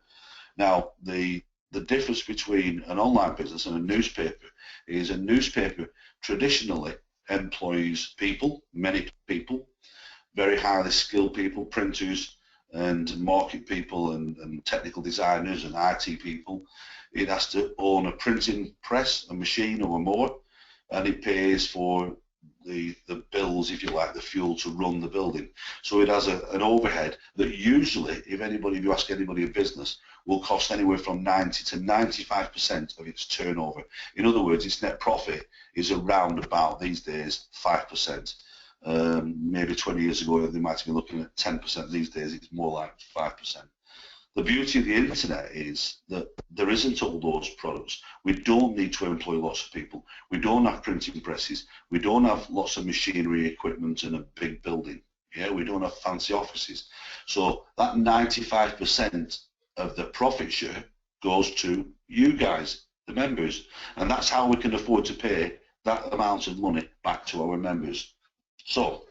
Now, the difference between an online business and a newspaper is a newspaper traditionally employs people, many people, very highly skilled people, printers and market people and technical designers and IT people. It has to own a printing press, a machine or more, and it pays for the bills, if you like, the fuel to run the building. So it has an overhead that usually, if you ask anybody in business, will cost anywhere from 90 to 95% of its turnover. In other words, its net profit is around about, these days, 5%. Maybe 20 years ago they might have been looking at 10%. These days it's more like 5%. The beauty of the internet is that there isn't all those products. We don't need to employ lots of people. We don't have printing presses. We don't have lots of machinery, equipment and a big building. Yeah, we don't have fancy offices. So that 95% of the profit share goes to you guys, the members. And that's how we can afford to pay that amount of money back to our members. So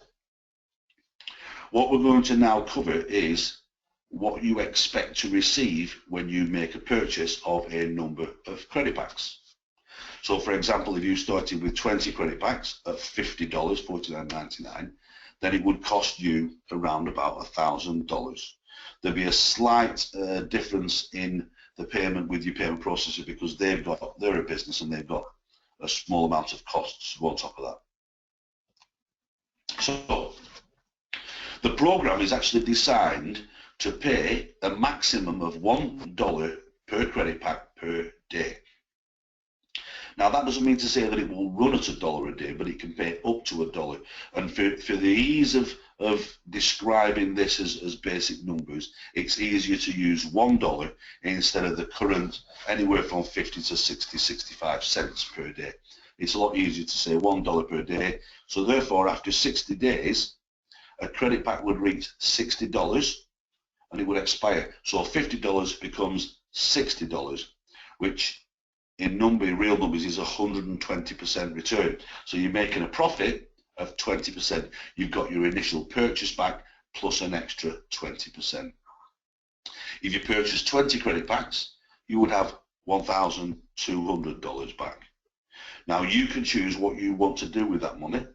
what we're going to now cover is what you expect to receive when you make a purchase of a number of credit packs. So for example, if you started with 20 credit packs at $50, $49.99, then it would cost you around about $1,000. There'd be a slight difference in the payment with your payment processor because they're a business and they've got a small amount of costs on top of that. So the program is actually designed to pay a maximum of $1 per credit pack per day. Now that doesn't mean to say that it will run at $1 a day, but it can pay up to $1. And for the ease of describing this as basic numbers, it's easier to use $1 instead of the current anywhere from 50 to 60, 65 cents per day. It's a lot easier to say $1 per day. So therefore, after 60 days, a credit pack would reach $60 and it would expire. So $50 becomes $60, which in real numbers is 120% return. So you're making a profit of 20%. You've got your initial purchase back plus an extra 20%. If you purchase 20 credit packs, you would have $1,200 back. Now you can choose what you want to do with that money.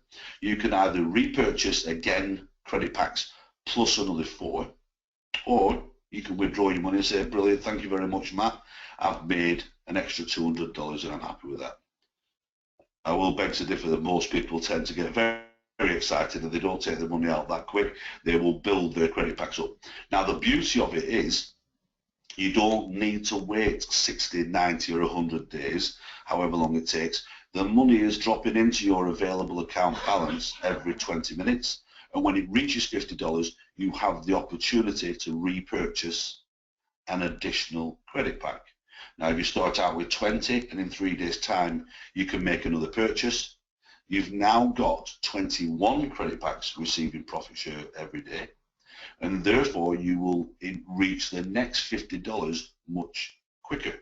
You can either repurchase again credit packs plus another 4, or you can withdraw your money and say, brilliant, thank you very much, Matt. I've made an extra $200 and I'm happy with that. I will beg to differ that most people tend to get very, very excited and they don't take the money out that quick. They will build their credit packs up. Now the beauty of it is you don't need to wait 60, 90 or 100 days, however long it takes. The money is dropping into your available account balance every 20 minutes. And when it reaches $50, you have the opportunity to repurchase an additional credit pack. Now, if you start out with 20 and in 3 days' time, you can make another purchase, you've now got 21 credit packs receiving profit share every day. And therefore, you will reach the next $50 much quicker.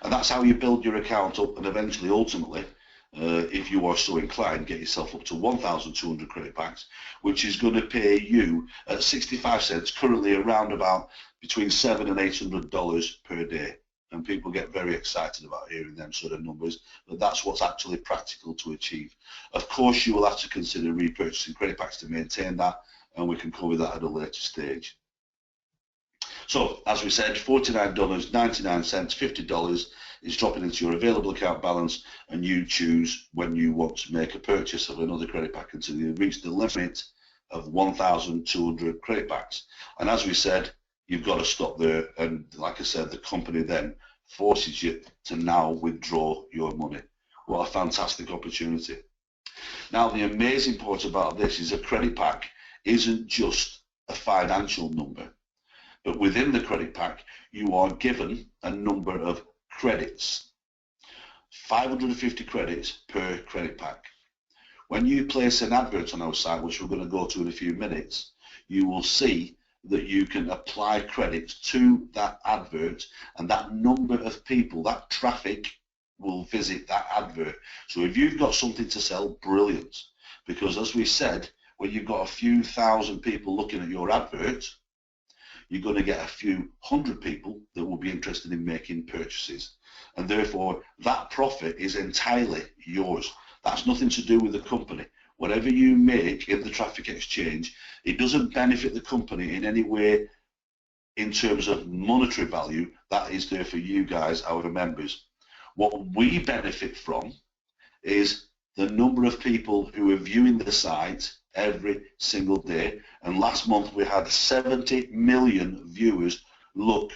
And that's how you build your account up and eventually, ultimately, if you are so inclined, get yourself up to 1,200 credit packs, which is going to pay you at 65 cents, currently around about between $700 and $800 per day. And people get very excited about hearing them sort of numbers, but that's what's actually practical to achieve. Of course, you will have to consider repurchasing credit packs to maintain that, and we can cover that at a later stage. So, as we said, $49.99, $50 is dropping into your available account balance, and you choose when you want to make a purchase of another credit pack until you reach the limit of 1,200 credit packs. And as we said, you've got to stop there, and like I said, the company then forces you to now withdraw your money. What a fantastic opportunity. Now, the amazing part about this is a credit pack isn't just a financial number, but within the credit pack, you are given a number of credits, 550 credits per credit pack. When you place an advert on our site, which we're going to go to in a few minutes, you will see that you can apply credits to that advert, and that number of people, that traffic, will visit that advert. So if you've got something to sell, brilliant, because as we said, when you've got a few thousand people looking at your advert, you're going to get a few hundred people that will be interested in making purchases, and therefore that profit is entirely yours. That's nothing to do with the company. Whatever you make in the traffic exchange, it doesn't benefit the company in any way in terms of monetary value. That is there for you guys, our members. What we benefit from is the number of people who are viewing the site every single day. And last month we had 70 million viewers look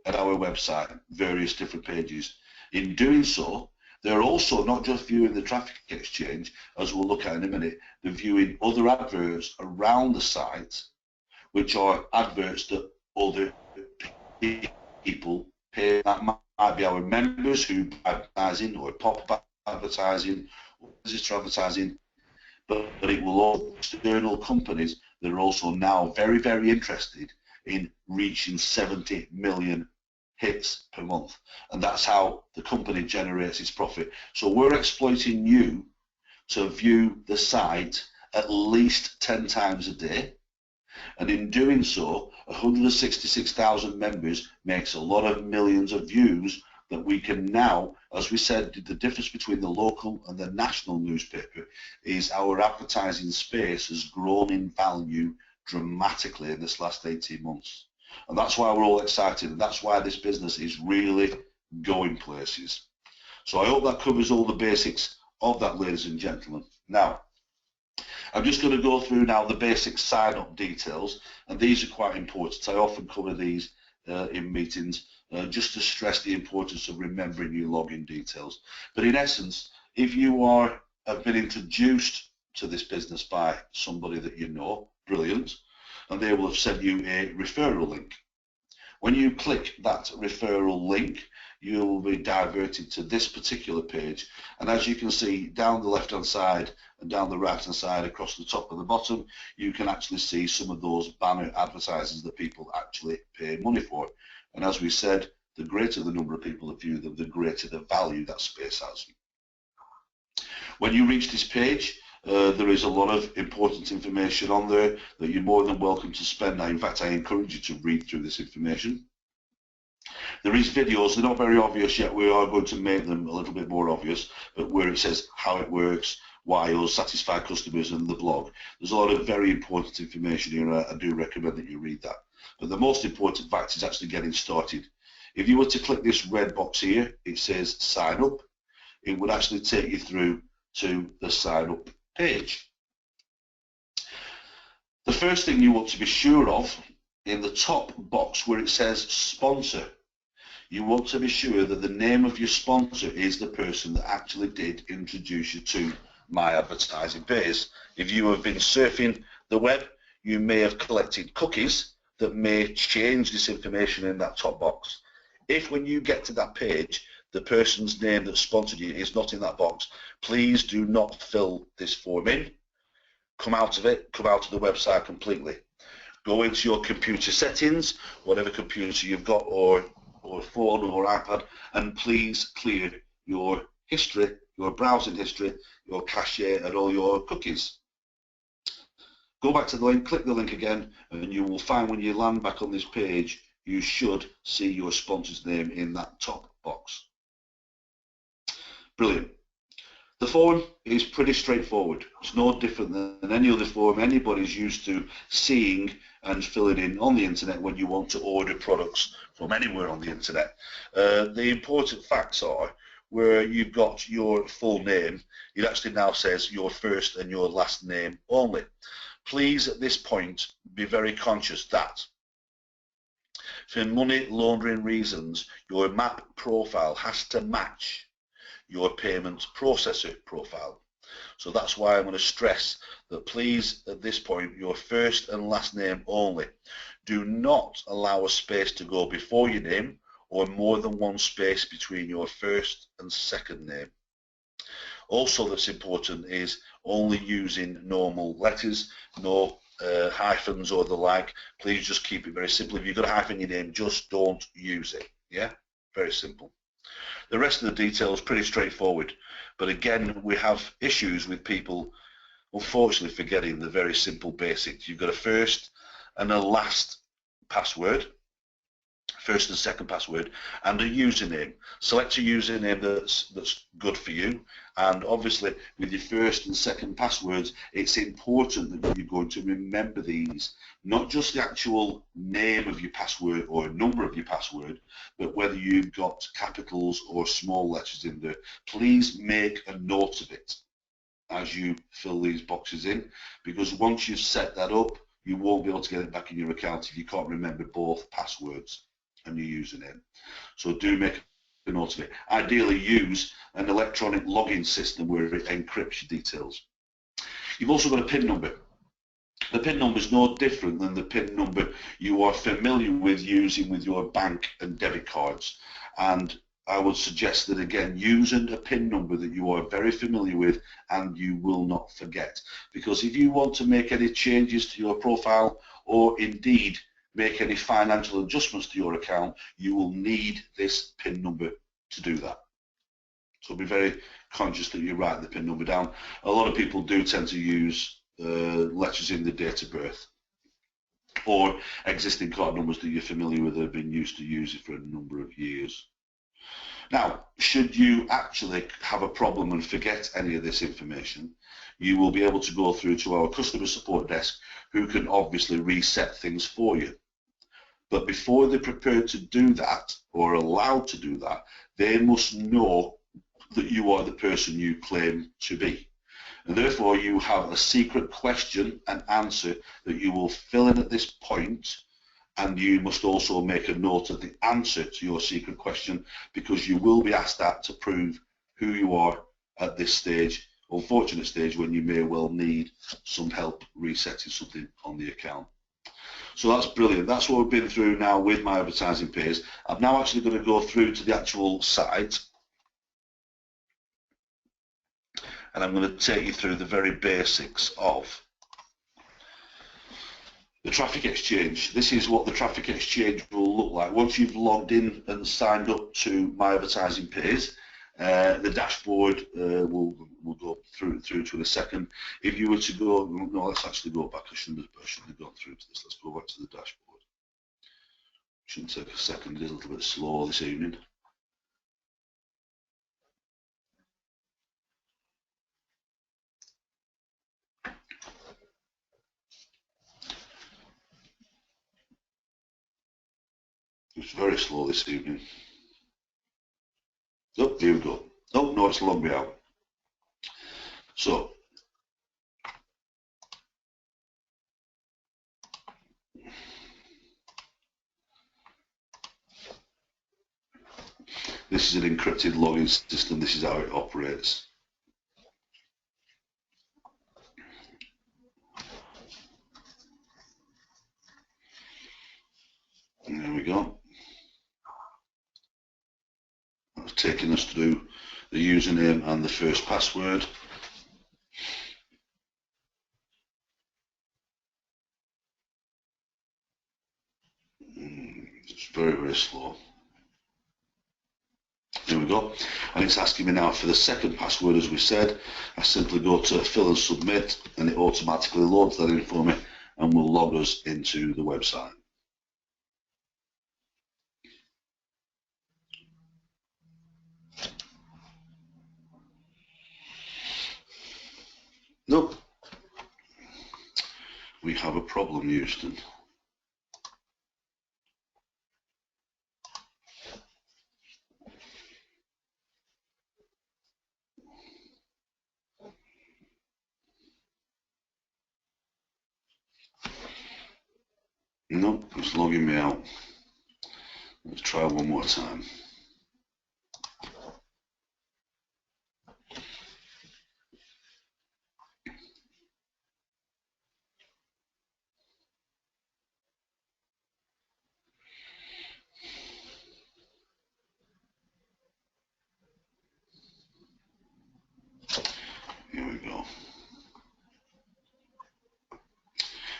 at our website, various different pages. In doing so, they're also not just viewing the traffic exchange, as we'll look at in a minute, they're viewing other adverts around the site, which are adverts that other people pay. That might be our members who buy advertising, or pop-up advertising, or visitor advertising. but it will all external companies that are also now very, very interested in reaching 70 million hits per month. And that's how the company generates its profit. So we're exploiting you to view the site at least 10 times a day. And in doing so, 166,000 members makes a lot of millions of views that we can now, as we said, the difference between the local and the national newspaper is our advertising space has grown in value dramatically in this last 18 months. And that's why we're all excited, and that's why this business is really going places. So I hope that covers all the basics of that, ladies and gentlemen. Now, I'm just going to go through now the basic sign-up details, and these are quite important. I often cover these in meetings just to stress the importance of remembering your login details. But in essence, if you have been introduced to this business by somebody that you know, brilliant, and they will have sent you a referral link. When you click that referral link, you will be diverted to this particular page, and as you can see down the left hand side and down the right hand side across the top and the bottom, you can actually see some of those banner advertisements that people actually pay money for. And as we said, the greater the number of people that view them, the greater the value that space has. When you reach this page, there is a lot of important information on there that you're more than welcome to spend. In fact, I encourage you to read through this information. There is videos, they're not very obvious yet, we are going to make them a little bit more obvious, but where it says how it works, why you'll satisfy customers, and the blog. There's a lot of very important information here, I do recommend that you read that. But the most important fact is actually getting started. If you were to click this red box here, it says sign up, it would actually take you through to the sign up page. The first thing you want to be sure of, in the top box where it says sponsor, you want to be sure that the name of your sponsor is the person that actually did introduce you to My Advertising Pays. If you have been surfing the web, you may have collected cookies that may change this information in that top box. If when you get to that page, the person's name that sponsored you is not in that box, please do not fill this form in. Come out of it, come out of the website completely. Go into your computer settings, whatever computer you've got, or phone or iPad, and please clear your history, your browsing history, your cache, and all your cookies. Go back to the link, click the link again, and you will find when you land back on this page, you should see your sponsor's name in that top box. Brilliant. The form is pretty straightforward. It's no different than any other form anybody's used to seeing and filling in on the internet when you want to order products from anywhere on the internet. The important facts are where you've got your full name, it actually now says your first and your last name only. Please at this point be very conscious that for money laundering reasons, your MAP profile has to match your payment processor profile. So that's why I'm going to stress that please at this point your first and last name only. Do not allow a space to go before your name or more than one space between your first and second name. Also that's important is only using normal letters, no hyphens or the like. Please just keep it very simple. If you've got a hyphen in your name, just don't use it. Yeah, very simple. The rest of the detail is pretty straightforward, but again we have issues with people unfortunately forgetting the very simple basics. You've got a first and a last password, first and second password, and a username. Select a username that's good for you, and obviously with your first and second passwords it's important that you're going to remember these, not just the actual name of your password or number of your password, but whether you've got capitals or small letters in there. Please make a note of it as you fill these boxes in, because once you've set that up you won't be able to get it back in your account if you can't remember both passwords and your username. So do make a note of it. Ideally use an electronic login system where it encrypts your details. You've also got a PIN number. The PIN number is no different than the PIN number you are familiar with using with your bank and debit cards. And I would suggest that, again, using a PIN number that you are very familiar with and you will not forget. Because if you want to make any changes to your profile, or indeed make any financial adjustments to your account, you will need this PIN number to do that. So be very conscious that you write the PIN number down. A lot of people do tend to use letters in the date of birth, or existing card numbers that you're familiar with, have been used to use it for a number of years. Now, should you actually have a problem and forget any of this information, you will be able to go through to our customer support desk, who can obviously reset things for you. But before they're prepared to do that, or allowed to do that, they must know that you are the person you claim to be. And therefore, you have a secret question and answer that you will fill in at this point, and you must also make a note of the answer to your secret question, because you will be asked that to prove who you are at this stage, unfortunate stage, when you may well need some help resetting something on the account. So that's brilliant. That's what we've been through now with My Advertising Pays. I'm now actually going to go through to the actual site, and I'm going to take you through the very basics of the Traffic Exchange. This is what the Traffic Exchange will look like. Once you've logged in and signed up to My Advertising Pays, the dashboard will go through to in a second. If you were to go, no, let's actually go back. I shouldn't have gone through to this. Let's go back to the dashboard. Shouldn't take a second. It is a little bit slow this evening. It's very slow this evening. Oh, here we go. Oh, no, it's logged me out. So, this is an encrypted login system. This is how it operates. And there we go. That's taking us through the username and the first password. It's very, very slow. There we go. And it's asking me now for the second password, as we said. I simply go to fill and submit, and it automatically loads that in for me and will log us into the website. Nope. We have a problem, Houston. Nope, it's logging me out. Let's try one more time. Here we go.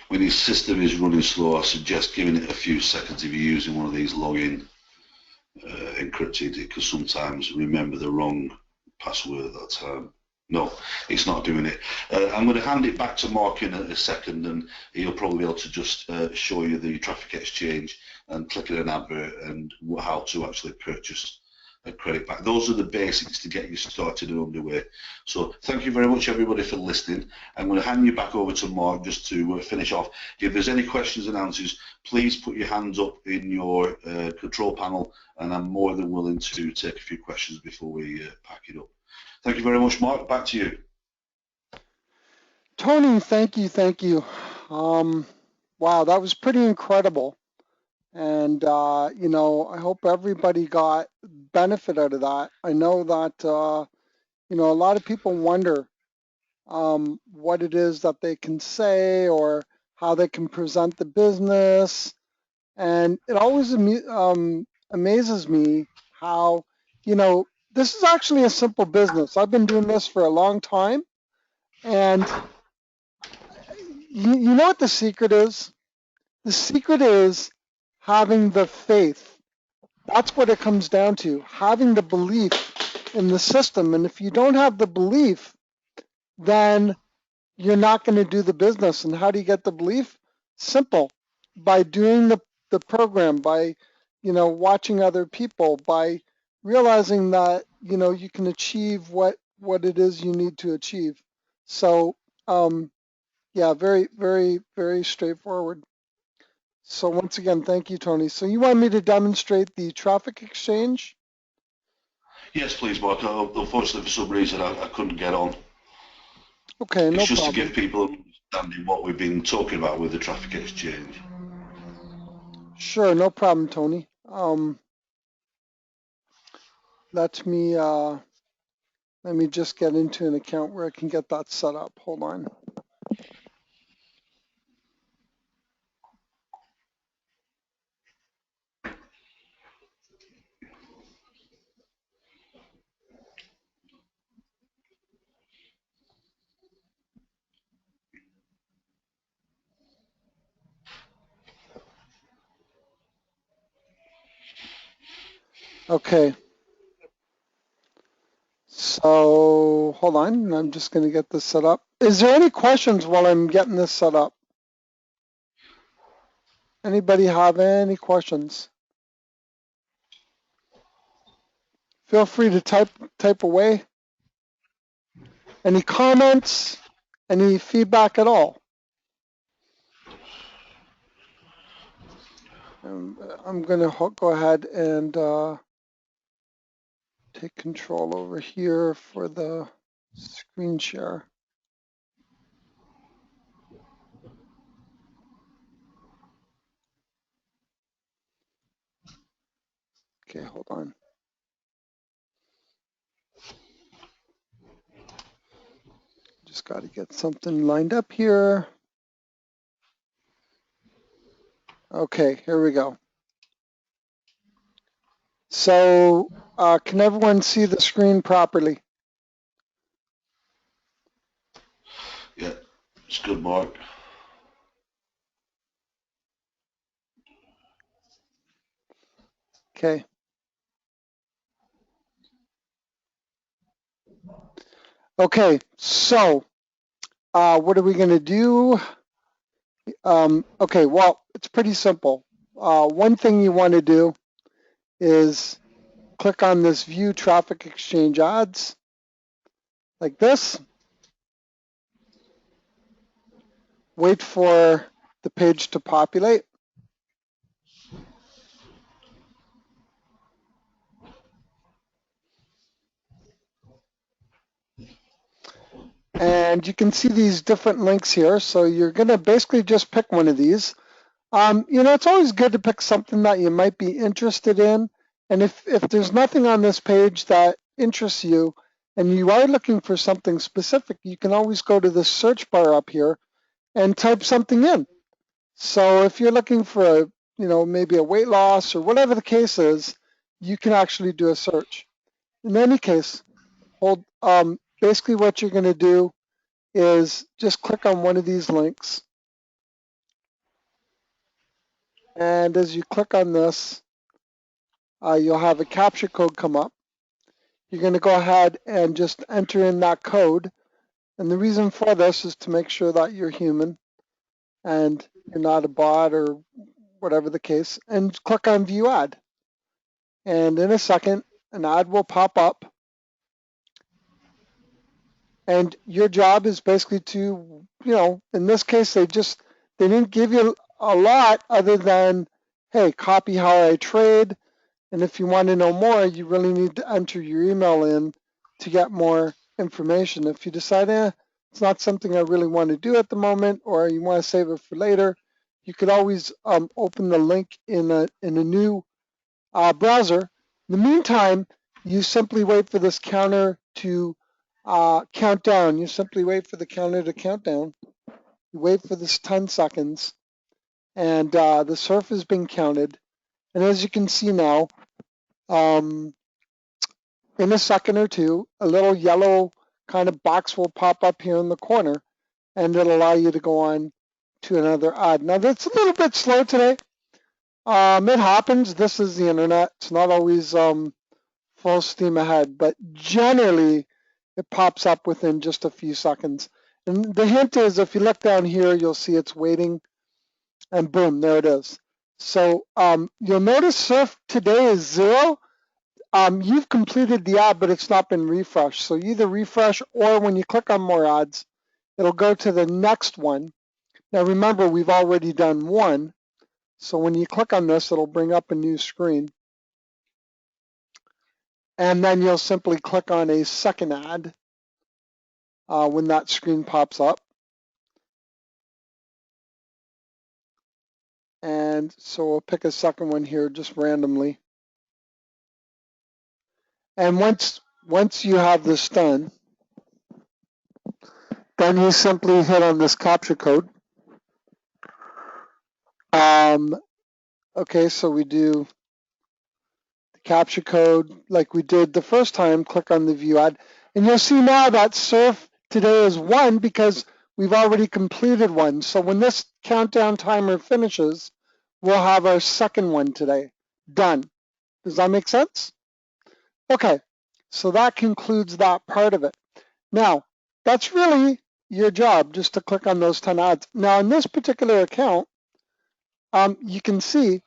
When your system is running slow, I suggest giving it a few seconds if you're using one of these login encrypted. It can sometimes remember the wrong password at that time. No, it's not doing it. I'm going to hand it back to Mark in a second, and he'll probably be able to just show you the Traffic Exchange and click an advert and how to actually purchase a credit back. Those are the basics to get you started and underway. So thank you very much, everybody, for listening. I'm going to hand you back over to Mark just to finish off. If there's any questions and answers, please put your hands up in your control panel, and I'm more than willing to take a few questions before we pack it up. Thank you very much, Mark. Back to you. Tony, thank you. Wow, that was pretty incredible. And, you know, I hope everybody got benefit out of that. I know that, you know, a lot of people wonder what it is that they can say or how they can present the business. And it always amazes me how this is actually a simple business. I've been doing this for a long time, and you know what the secret is? The secret is having the faith. That's what it comes down to, having the belief in the system. And if you don't have the belief, then you're not going to do the business. And how do you get the belief? Simple, by doing the program, by, watching other people, by realizing that, you can achieve what it is you need to achieve. So, yeah, very, very, very straightforward. So once again, thank you, Tony. So you want me to demonstrate the traffic exchange? Yes, please, Mark. Unfortunately, for some reason, I couldn't get on. Okay, no It's just problem. to give people an understanding what we've been talking about with the traffic exchange. Sure, no problem, Tony. Let me just get into an account where I can get that set up. Hold on. Okay. So hold on, I'm just going to get this set up. Is there any questions while I'm getting this set up? Anybody have any questions? Feel free to type away. Any comments? Any feedback at all? I'm going to go ahead and take control over here for the screen share. Okay, hold on. Just got to get something lined up here. Okay, here we go. So can everyone see the screen properly? Yeah, it's good, Mark. Okay. Okay, so what are we going to do? Okay, well, it's pretty simple. One thing you want to do is click on this View Traffic Exchange Ads, like this. Wait for the page to populate. And you can see these different links here. So you're going to basically just pick one of these. It's always good to pick something that you might be interested in. And if there's nothing on this page that interests you and you are looking for something specific, you can always go to the search bar up here and type something in. So if you're looking for, maybe a weight loss or whatever the case is, you can actually do a search. In any case, basically what you're going to do is just click on one of these links. And as you click on this, you'll have a capture code come up. You're going to go ahead and just enter in that code. And the reason for this is to make sure that you're human and you're not a bot or whatever the case. And click on View Ad. And in a second, an ad will pop up. And your job is basically to, in this case, they didn't give you a lot other than, hey, copy how I trade. And if you want to know more, you really need to enter your email in to get more information. If you decide, it's not something I really want to do at the moment, or you want to save it for later, you could always open the link in a new browser. In the meantime, you simply wait for this counter to count down. You simply wait for the counter to count down. You wait for this 10 seconds, and the surf has been counted. And as you can see now, in a second or two, a little yellow kind of box will pop up here in the corner, and it'll allow you to go on to another ad. Now that's a little bit slow today. It happens. This is the internet. It's not always full steam ahead, but generally it pops up within just a few seconds. And the hint is, if you look down here, you'll see it's waiting, and boom, there it is. So you'll notice surf today is 0. You've completed the ad, but it's not been refreshed. So you either refresh, or when you click on more ads, it'll go to the next one. Now remember, we've already done one. So when you click on this, it'll bring up a new screen. And then you'll simply click on a second ad when that screen pops up. And so we'll pick a second one here just randomly. And once you have this done, then you simply hit on this capture code. Okay, so we do the capture code like we did the first time. Click on the view ad, and you'll see now that surf today is 1 because we've already completed one. So when this countdown timer finishes, we'll have our second one today done. Does that make sense? Okay, so that concludes that part of it. Now, that's really your job, just to click on those 10 ads. Now, in this particular account, you can see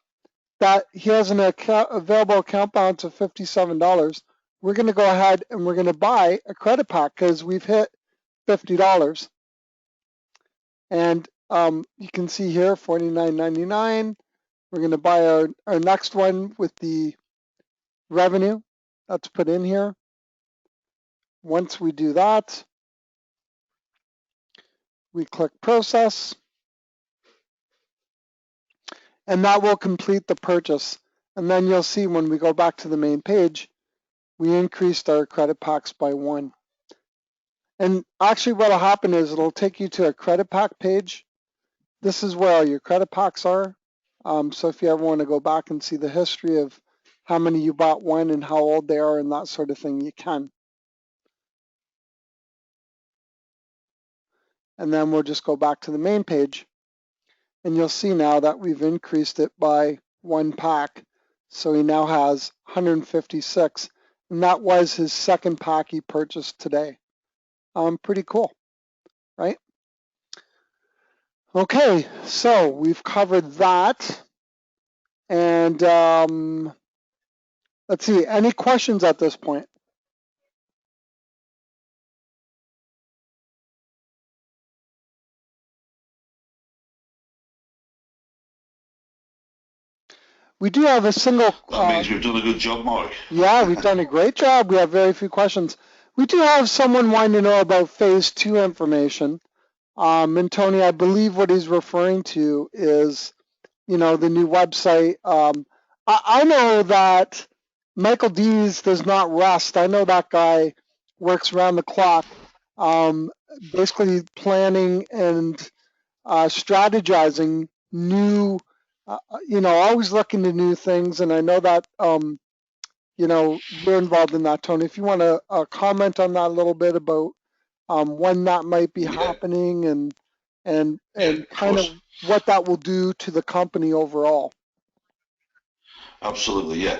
that he has an available account balance of $57. We're going to go ahead and we're going to buy a credit pack because we've hit $50. And you can see here $49.99. We're going to buy our next one with the revenue that's put in here. Once we do that, we click process, and that will complete the purchase. And then you'll see when we go back to the main page, we increased our credit packs by 1. And actually what will happen is it'll take you to a credit pack page. This is where all your credit packs are. So if you ever want to go back and see the history of how many you bought when and how old they are and that sort of thing, you can. And then we'll just go back to the main page. And you'll see now that we've increased it by 1 pack. So he now has 156. And that was his second pack he purchased today. Pretty cool, right? Okay, so we've covered that. And let's see, any questions at this point? We do have a single... That means we've done a good job, Mark. Yeah, we've done a great job. We have very few questions. We do have someone wanting to know about phase 2 information. And Tony, I believe what he's referring to is, you know, the new website. I know that Michael Dees does not rest. I know that guy works around the clock, basically planning and strategizing new, you know, always looking to new things. And I know that, you know, you're involved in that, Tony. If you want to comment on that a little bit about when that might be happening and kind of what that will do to the company overall. Absolutely, yeah.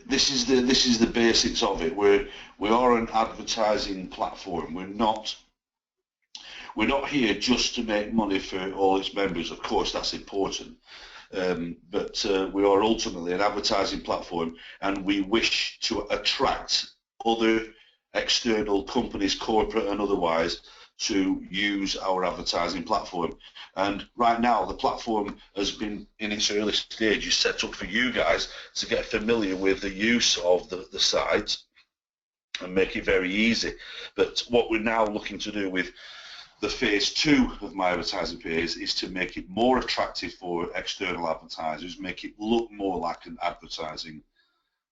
This is the basics of it. We are an advertising platform. We're not here just to make money for all its members. Of course, that's important. But we are ultimately an advertising platform, and we wish to attract other external companies, corporate and otherwise, to use our advertising platform. And right now the platform has been in its early stages set up for you guys to get familiar with the use of the site and make it very easy. But what we're now looking to do with the phase 2 of My Advertising Pays is to make it more attractive for external advertisers, make it look more like an advertising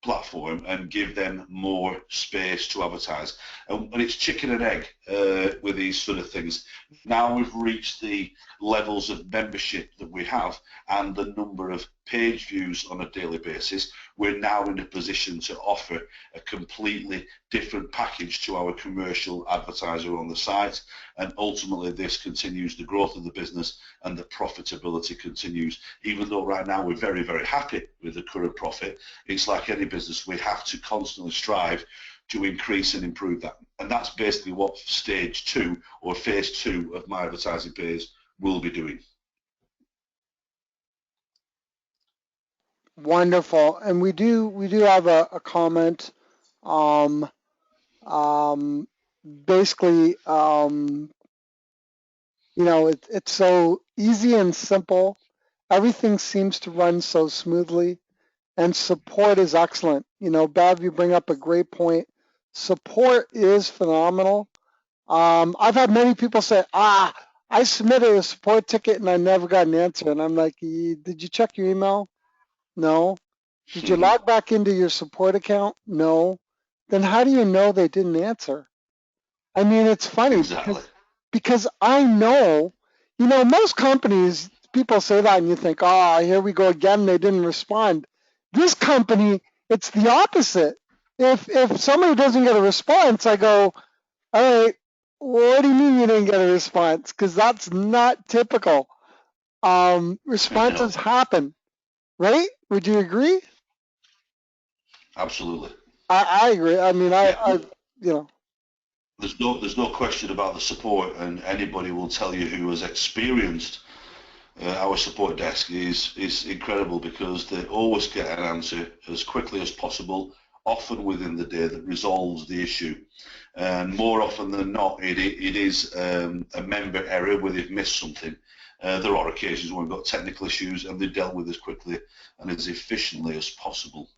platform and give them more space to advertise. And it's chicken and egg. with these sort of things. Now we've reached the levels of membership that we have and the number of page views on a daily basis, we're now in a position to offer a completely different package to our commercial advertiser on the site, and ultimately this continues the growth of the business and the profitability continues. Even though right now we're very, very happy with the current profit, it's like any business, we have to constantly strive to increase and improve that. And that's basically what stage 2 or phase 2 of My Advertising Pays will be doing. Wonderful. And we do have a comment. Basically, you know, it's so easy and simple. Everything seems to run so smoothly, and support is excellent. You know, Bev, you bring up a great point. Support is phenomenal. I've had many people say, I submitted a support ticket and I never got an answer. And I'm like, did you check your email? No. Did you log back into your support account? No. Then how do you know they didn't answer? I mean, it's funny Exactly. because I know, you know, most companies, people say that and you think, here we go again, they didn't respond. This company, it's the opposite. If somebody doesn't get a response, I go, all right, what do you mean you didn't get a response? Because that's not typical. Responses happen, right? Would you agree? Absolutely. I agree. I mean, I you know. There's no question about the support, and anybody will tell you who has experienced our support desk is incredible, because they always get an answer as quickly as possible, often within the day, that resolves the issue. And more often than not, it is a member error where they've missed something. There are occasions when we've got technical issues and they're dealt with as quickly and as efficiently as possible.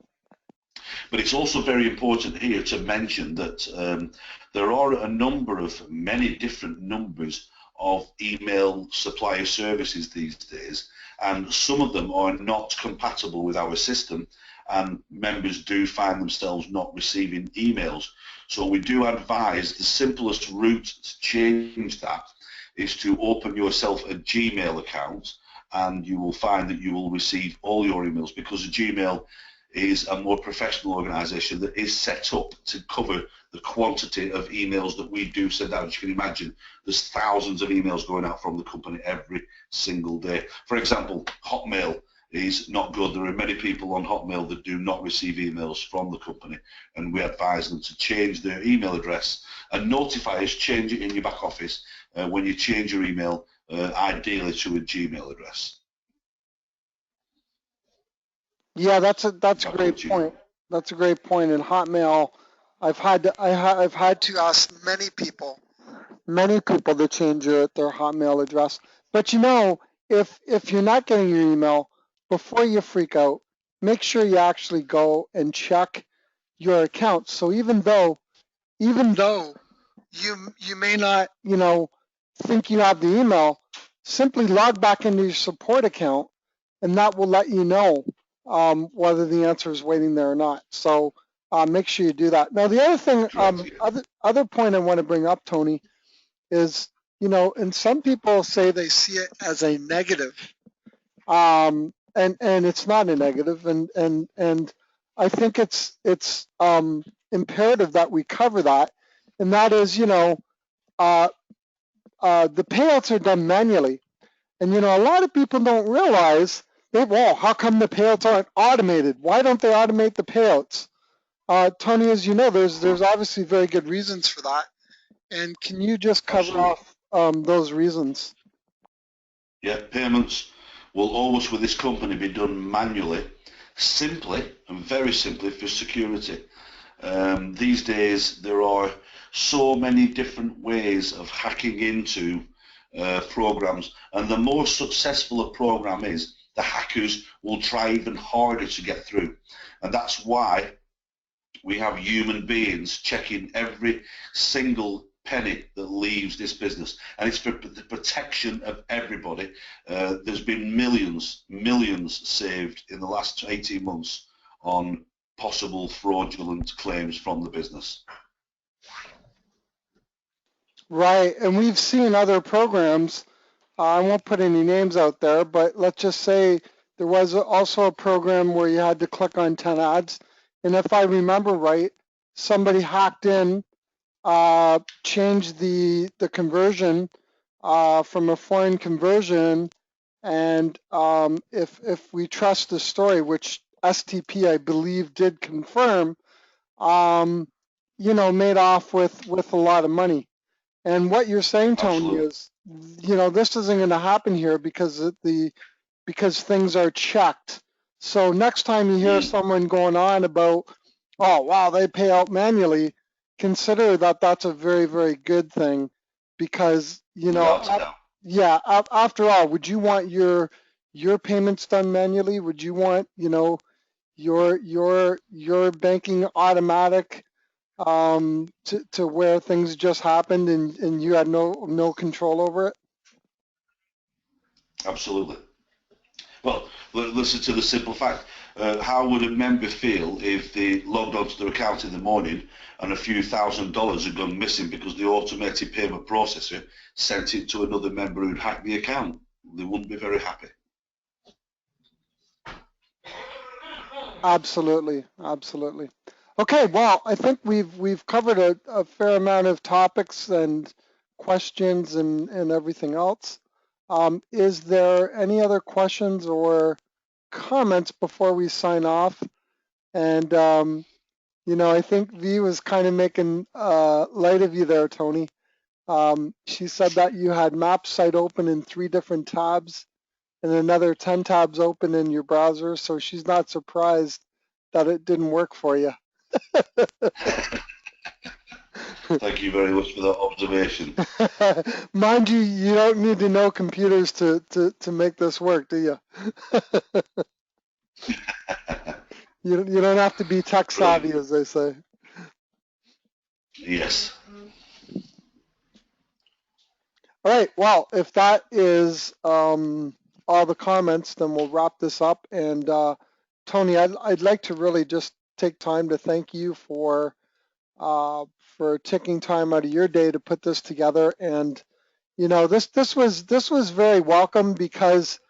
But it's also very important here to mention that there are a number of many different numbers of email supplier services these days, and some of them are not compatible with our system, and members do find themselves not receiving emails. So we do advise the simplest route to change that is to open yourself a Gmail account, and you will find that you will receive all your emails, because Gmail is a more professional organisation that is set up to cover the quantity of emails that we do send out. As you can imagine, there's thousands of emails going out from the company every single day. For example, Hotmail is not good. There are many people on Hotmail that do not receive emails from the company, and we advise them to change their email address and notify us, change it in your back office when you change your email, ideally to a Gmail address. Yeah, that's a great point. That's a great point. In Hotmail, I've had to ask many people to change their Hotmail address. But you know, if you're not getting your email, before you freak out, make sure you actually go and check your account. So even though you may not, you know, think you have the email, simply log back into your support account, and that will let you know whether the answer is waiting there or not. So make sure you do that. Now, the other thing, other point I want to bring up, Tony, is, you know, and some people say they see it as a negative, and it's not a negative, and I think it's imperative that we cover that, and that is, you know, the payouts are done manually, and you know, a lot of people don't realize that, well, how come the payouts aren't automated? Why don't they automate the payouts? Tony, as you know, there's obviously very good reasons for that. And can you just cover off those reasons? Yeah, payments will always with this company be done manually, simply and very simply for security. These days there are so many different ways of hacking into programs, and the more successful a program is, the hackers will try even harder to get through. And that's why we have human beings checking every single penny that leaves this business, and it's for the protection of everybody. There's been millions saved in the last 18 months on possible fraudulent claims from the business. Right, and we've seen other programs. I won't put any names out there, but let's just say there was also a program where you had to click on 10 ads. And if I remember right, somebody hacked in, changed the conversion from a foreign conversion. And if we trust the story, which STP I believe did confirm, made off with a lot of money. And what you're saying, Tony, Absolutely. is, this isn't going to happen here because things are checked. So next time you hear someone going on about, oh, wow, they pay out manually, consider that that's a very, very good thing because, Without a doubt. yeah, after all, would you want your payments done manually? Would you want, your banking automatic to where things just happened and you had no control over it? Absolutely. Well, listen to the simple fact. How would a member feel if they logged onto their account in the morning and a few $1,000s had gone missing because the automated payment processor sent it to another member who'd hacked the account? They wouldn't be very happy. Absolutely, absolutely. Okay, well, I think we've covered a fair amount of topics and questions and everything else. Is there any other questions or comments before we sign off? And I think V was kind of making light of you there, Tony. She said that you had MapSite open in 3 different tabs and another 10 tabs open in your browser, so she's not surprised that it didn't work for you. Thank you very much for that observation. Mind you, you don't need to know computers to make this work, do you? You don't have to be tech savvy, as they say. Yes. All right, well, if that is all the comments, then we'll wrap this up. And Tony, I'd like to really just take time to thank you for taking time out of your day to put this together. And this was very welcome because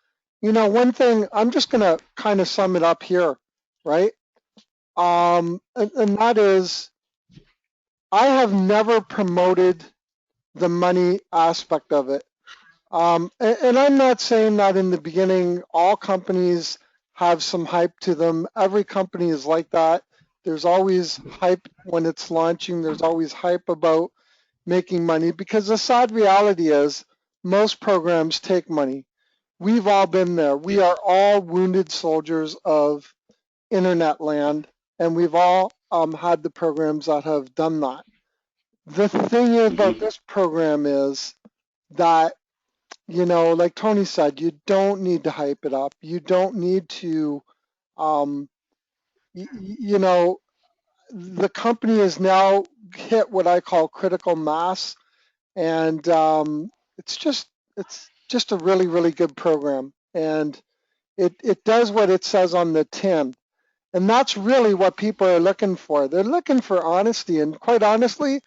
one thing, I'm just going to kind of sum it up here, right? And that is, I have never promoted the money aspect of it. And I'm not saying that in the beginning, all companies have some hype to them. Every company is like that. There's always hype when it's launching. There's always hype about making money because the sad reality is most programs take money. We've all been there. We are all wounded soldiers of internet land, and we've all had the programs that have done that. The thing about this program is that like Tony said, you don't need to hype it up. You don't need to, the company has now hit what I call critical mass, and it's just a really, really good program. And it does what it says on the tin. And that's really what people are looking for. They're looking for honesty. And quite honestly,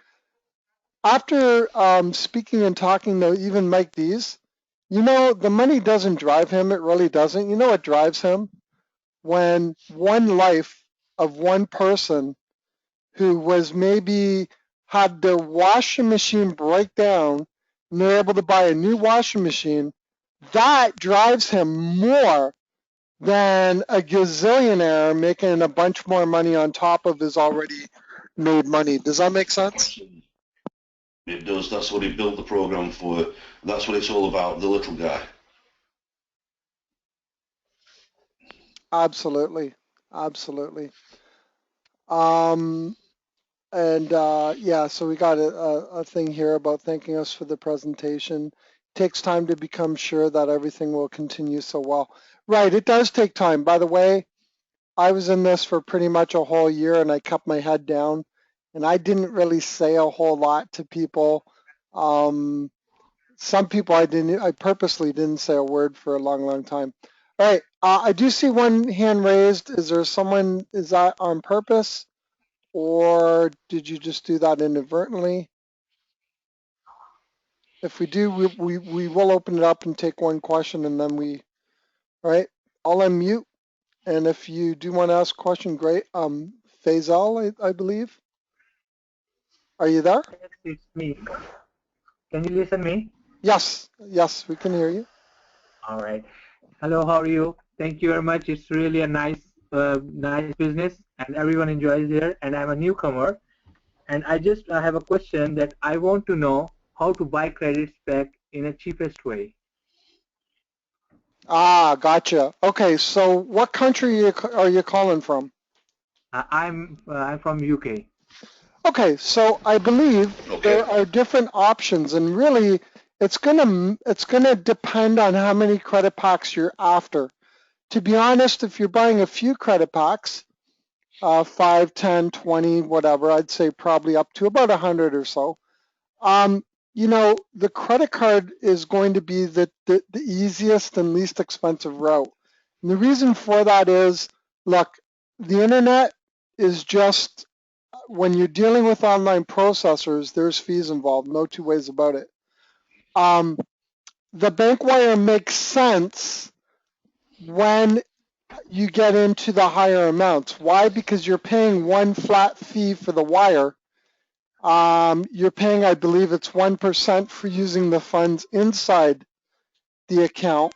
after speaking and talking to even Mike Dees, the money doesn't drive him. It really doesn't. You know what drives him? When one life of one person who was maybe had their washing machine break down and they're able to buy a new washing machine, that drives him more than a gazillionaire making a bunch more money on top of his already made money. Does that make sense? It does. That's what he built the program for. That's what it's all about, the little guy. Absolutely. Absolutely. And yeah, so we got a thing here about thanking us for the presentation. Takes time to become sure that everything will continue so well. Right, it does take time. By the way, I was in this for pretty much a whole year and I kept my head down and I didn't really say a whole lot to people. Some people I purposely didn't say a word for a long, long time. All right, I do see one hand raised. Is that on purpose? Or did you just do that inadvertently? If we do, we will open it up and take one question, and then all right, I'll unmute. And if you do want to ask a question, great. Faisal, I believe. Are you there? Yes, it's me. Can you listen me? Yes, yes, we can hear you. All right. Hello, how are you? Thank you very much. It's really a nice business, and everyone enjoys here. And I'm a newcomer, and I have a question that I want to know how to buy credits back in a cheapest way. Ah, gotcha. Okay, so what country are you calling from? I'm from UK. Okay, so I believe there Okay. are different options, and really, it's gonna depend on how many credit packs you're after. To be honest, if you're buying a few credit packs, 5, 10, 20, whatever, I'd say probably up to about 100 or so. The credit card is going to be the easiest and least expensive route. And the reason for that is, look, the internet is just, when you're dealing with online processors, there's fees involved, no two ways about it. The bank wire makes sense when you get into the higher amounts. Why? Because you're paying one flat fee for the wire. You're paying, I believe it's 1% for using the funds inside the account.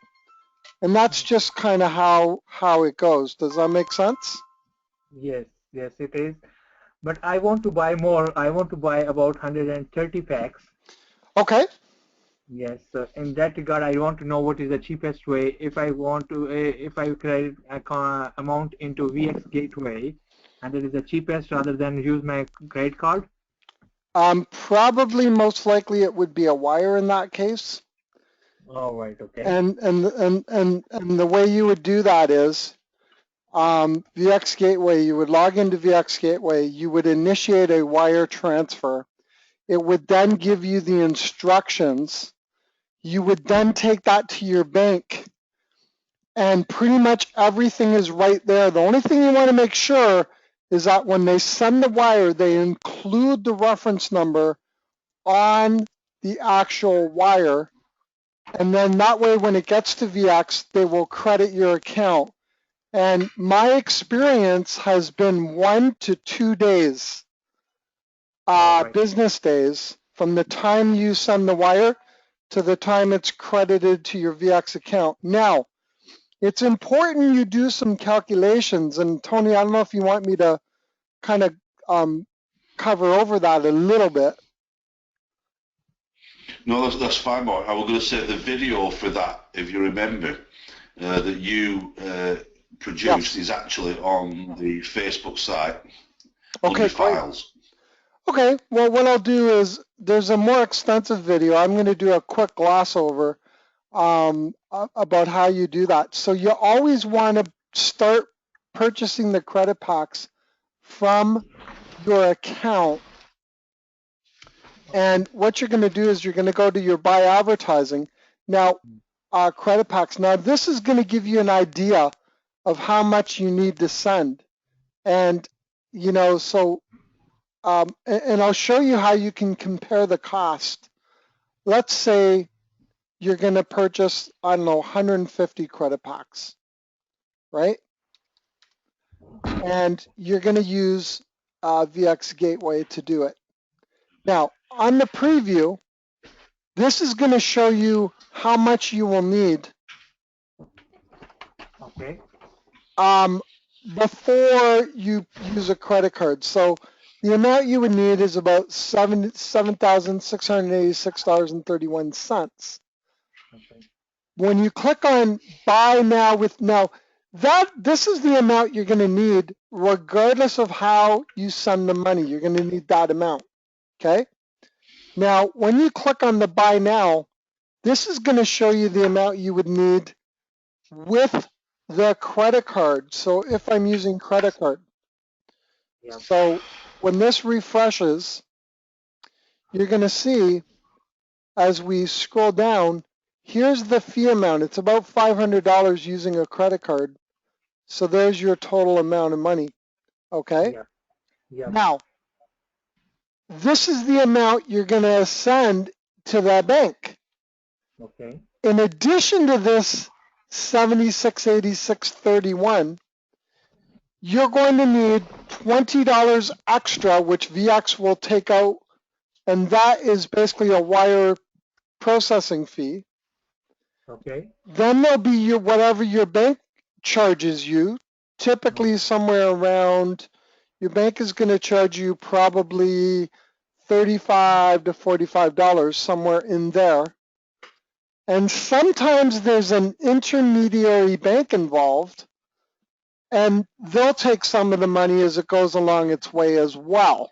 And that's just kind of how it goes. Does that make sense? Yes, yes, it is. But I want to buy more. I want to buy about 130 packs. Okay. Yes, so in that regard, I want to know what is the cheapest way if I want to, if I credit amount into VX Gateway, and it is the cheapest rather than use my credit card. Probably most likely it would be a wire in that case. All right, okay. And the way you would do that is VX Gateway, you would log into VX Gateway, you would initiate a wire transfer. It would then give you the instructions. You would then take that to your bank, and pretty much everything is right there. The only thing you want to make sure is that when they send the wire, they include the reference number on the actual wire. And then that way, when it gets to VX, they will credit your account. And my experience has been 1 to 2 days, All right. business days, from the time you send the wire to the time it's credited to your VX account. Now, it's important you do some calculations. And Tony, I don't know if you want me to kind of cover over that a little bit. No, that's fine, Mark. I was going to say the video for that, if you remember, that you produced is actually on the Facebook site. Okay, files. Okay, well, what I'll do is there's a more extensive video. I'm going to do a quick gloss over about how you do that. So you always want to start purchasing the credit packs from your account. And what you're going to do is you're going to go to your buy advertising. Now, credit packs. Now, this is going to give you an idea of how much you need to send. And, and I'll show you how you can compare the cost. Let's say you're going to purchase, 150 credit packs, right? And you're going to use VX Gateway to do it. Now, on the preview, this is going to show you how much you will need. Okay. Before you use a credit card. So the amount you would need is about $7,686.31. Okay. When you click on buy now this is the amount you're going to need regardless of how you send the money. You're going to need that amount. Okay. Now, when you click on the buy now, this is going to show you the amount you would need with the credit card. So if I'm using credit card, so when this refreshes, you're going to see as we scroll down, here's the fee amount. It's about $500 using a credit card. So there's your total amount of money. Okay. Yeah. Now, this is the amount you're going to send to the bank. Okay. In addition to this 76.86.31, you're going to need $20 extra, which VX will take out, and that is basically a wire processing fee. Okay. Then there'll be your whatever your bank charges you, typically somewhere around, your bank is going to charge you probably $35 to $45, somewhere in there. And sometimes there's an intermediary bank involved, and they'll take some of the money as it goes along its way as well.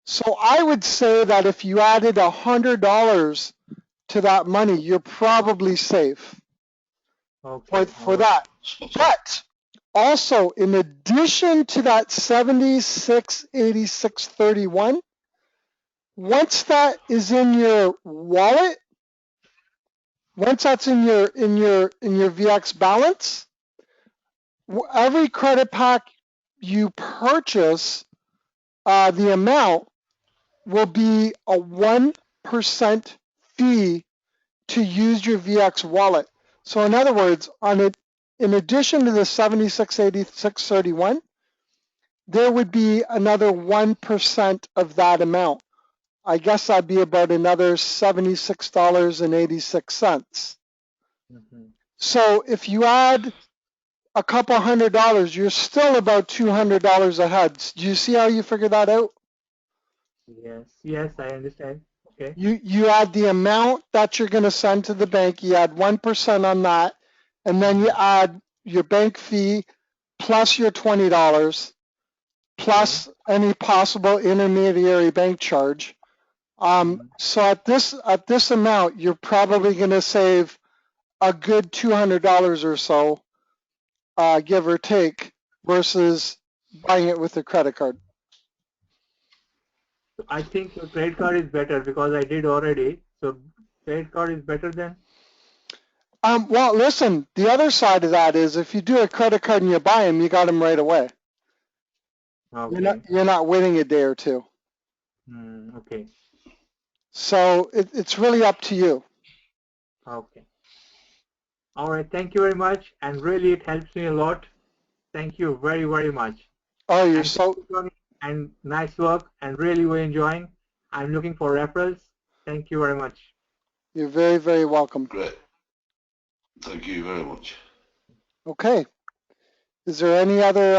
So I would say that if you added $100 to that money, you're probably safe Okay. for that. But also, in addition to that 76.86.31, once that is in your wallet, once that's in your VX balance, every credit pack you purchase, the amount will be a 1% fee to use your VX wallet. So in other words, in addition to the 76.86.31, there would be another 1% of that amount. I guess that'd be about another $76.86. Mm-hmm. So if you add a couple $100, you're still about $200 ahead. Do you see how you figure that out? Yes. Yes, I understand. Okay. You add the amount that you're going to send to the bank, you add 1% on that, and then you add your bank fee plus your $20 plus any possible intermediary bank charge. So at this amount, you're probably going to save a good $200 or so, give or take, versus buying it with a credit card. I think your credit card is better because I did already. So credit card is better than? Well, listen, the other side of that is if you do a credit card and you buy them, you got them right away. Okay. You're not waiting a day or two. Okay. So it's really up to you. Okay. All right. Thank you very much. And really, it helps me a lot. Thank you very, very much. Oh, you're and so... And nice work. And really, we're enjoying. I'm looking for referrals. Thank you very much. You're very, very welcome. Great. Thank you very much. Okay. Is there any other...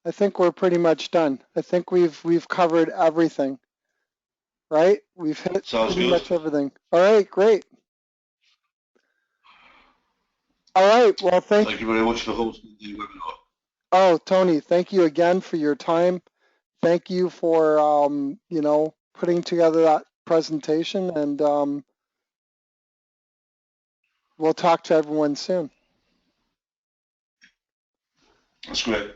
I think we're pretty much done. I think we've covered everything, right? We've hit pretty much everything. All right, great. All right, well, thank you very much for hosting the webinar. Oh, Tony, thank you again for your time. Thank you for, putting together that presentation, and we'll talk to everyone soon. That's great.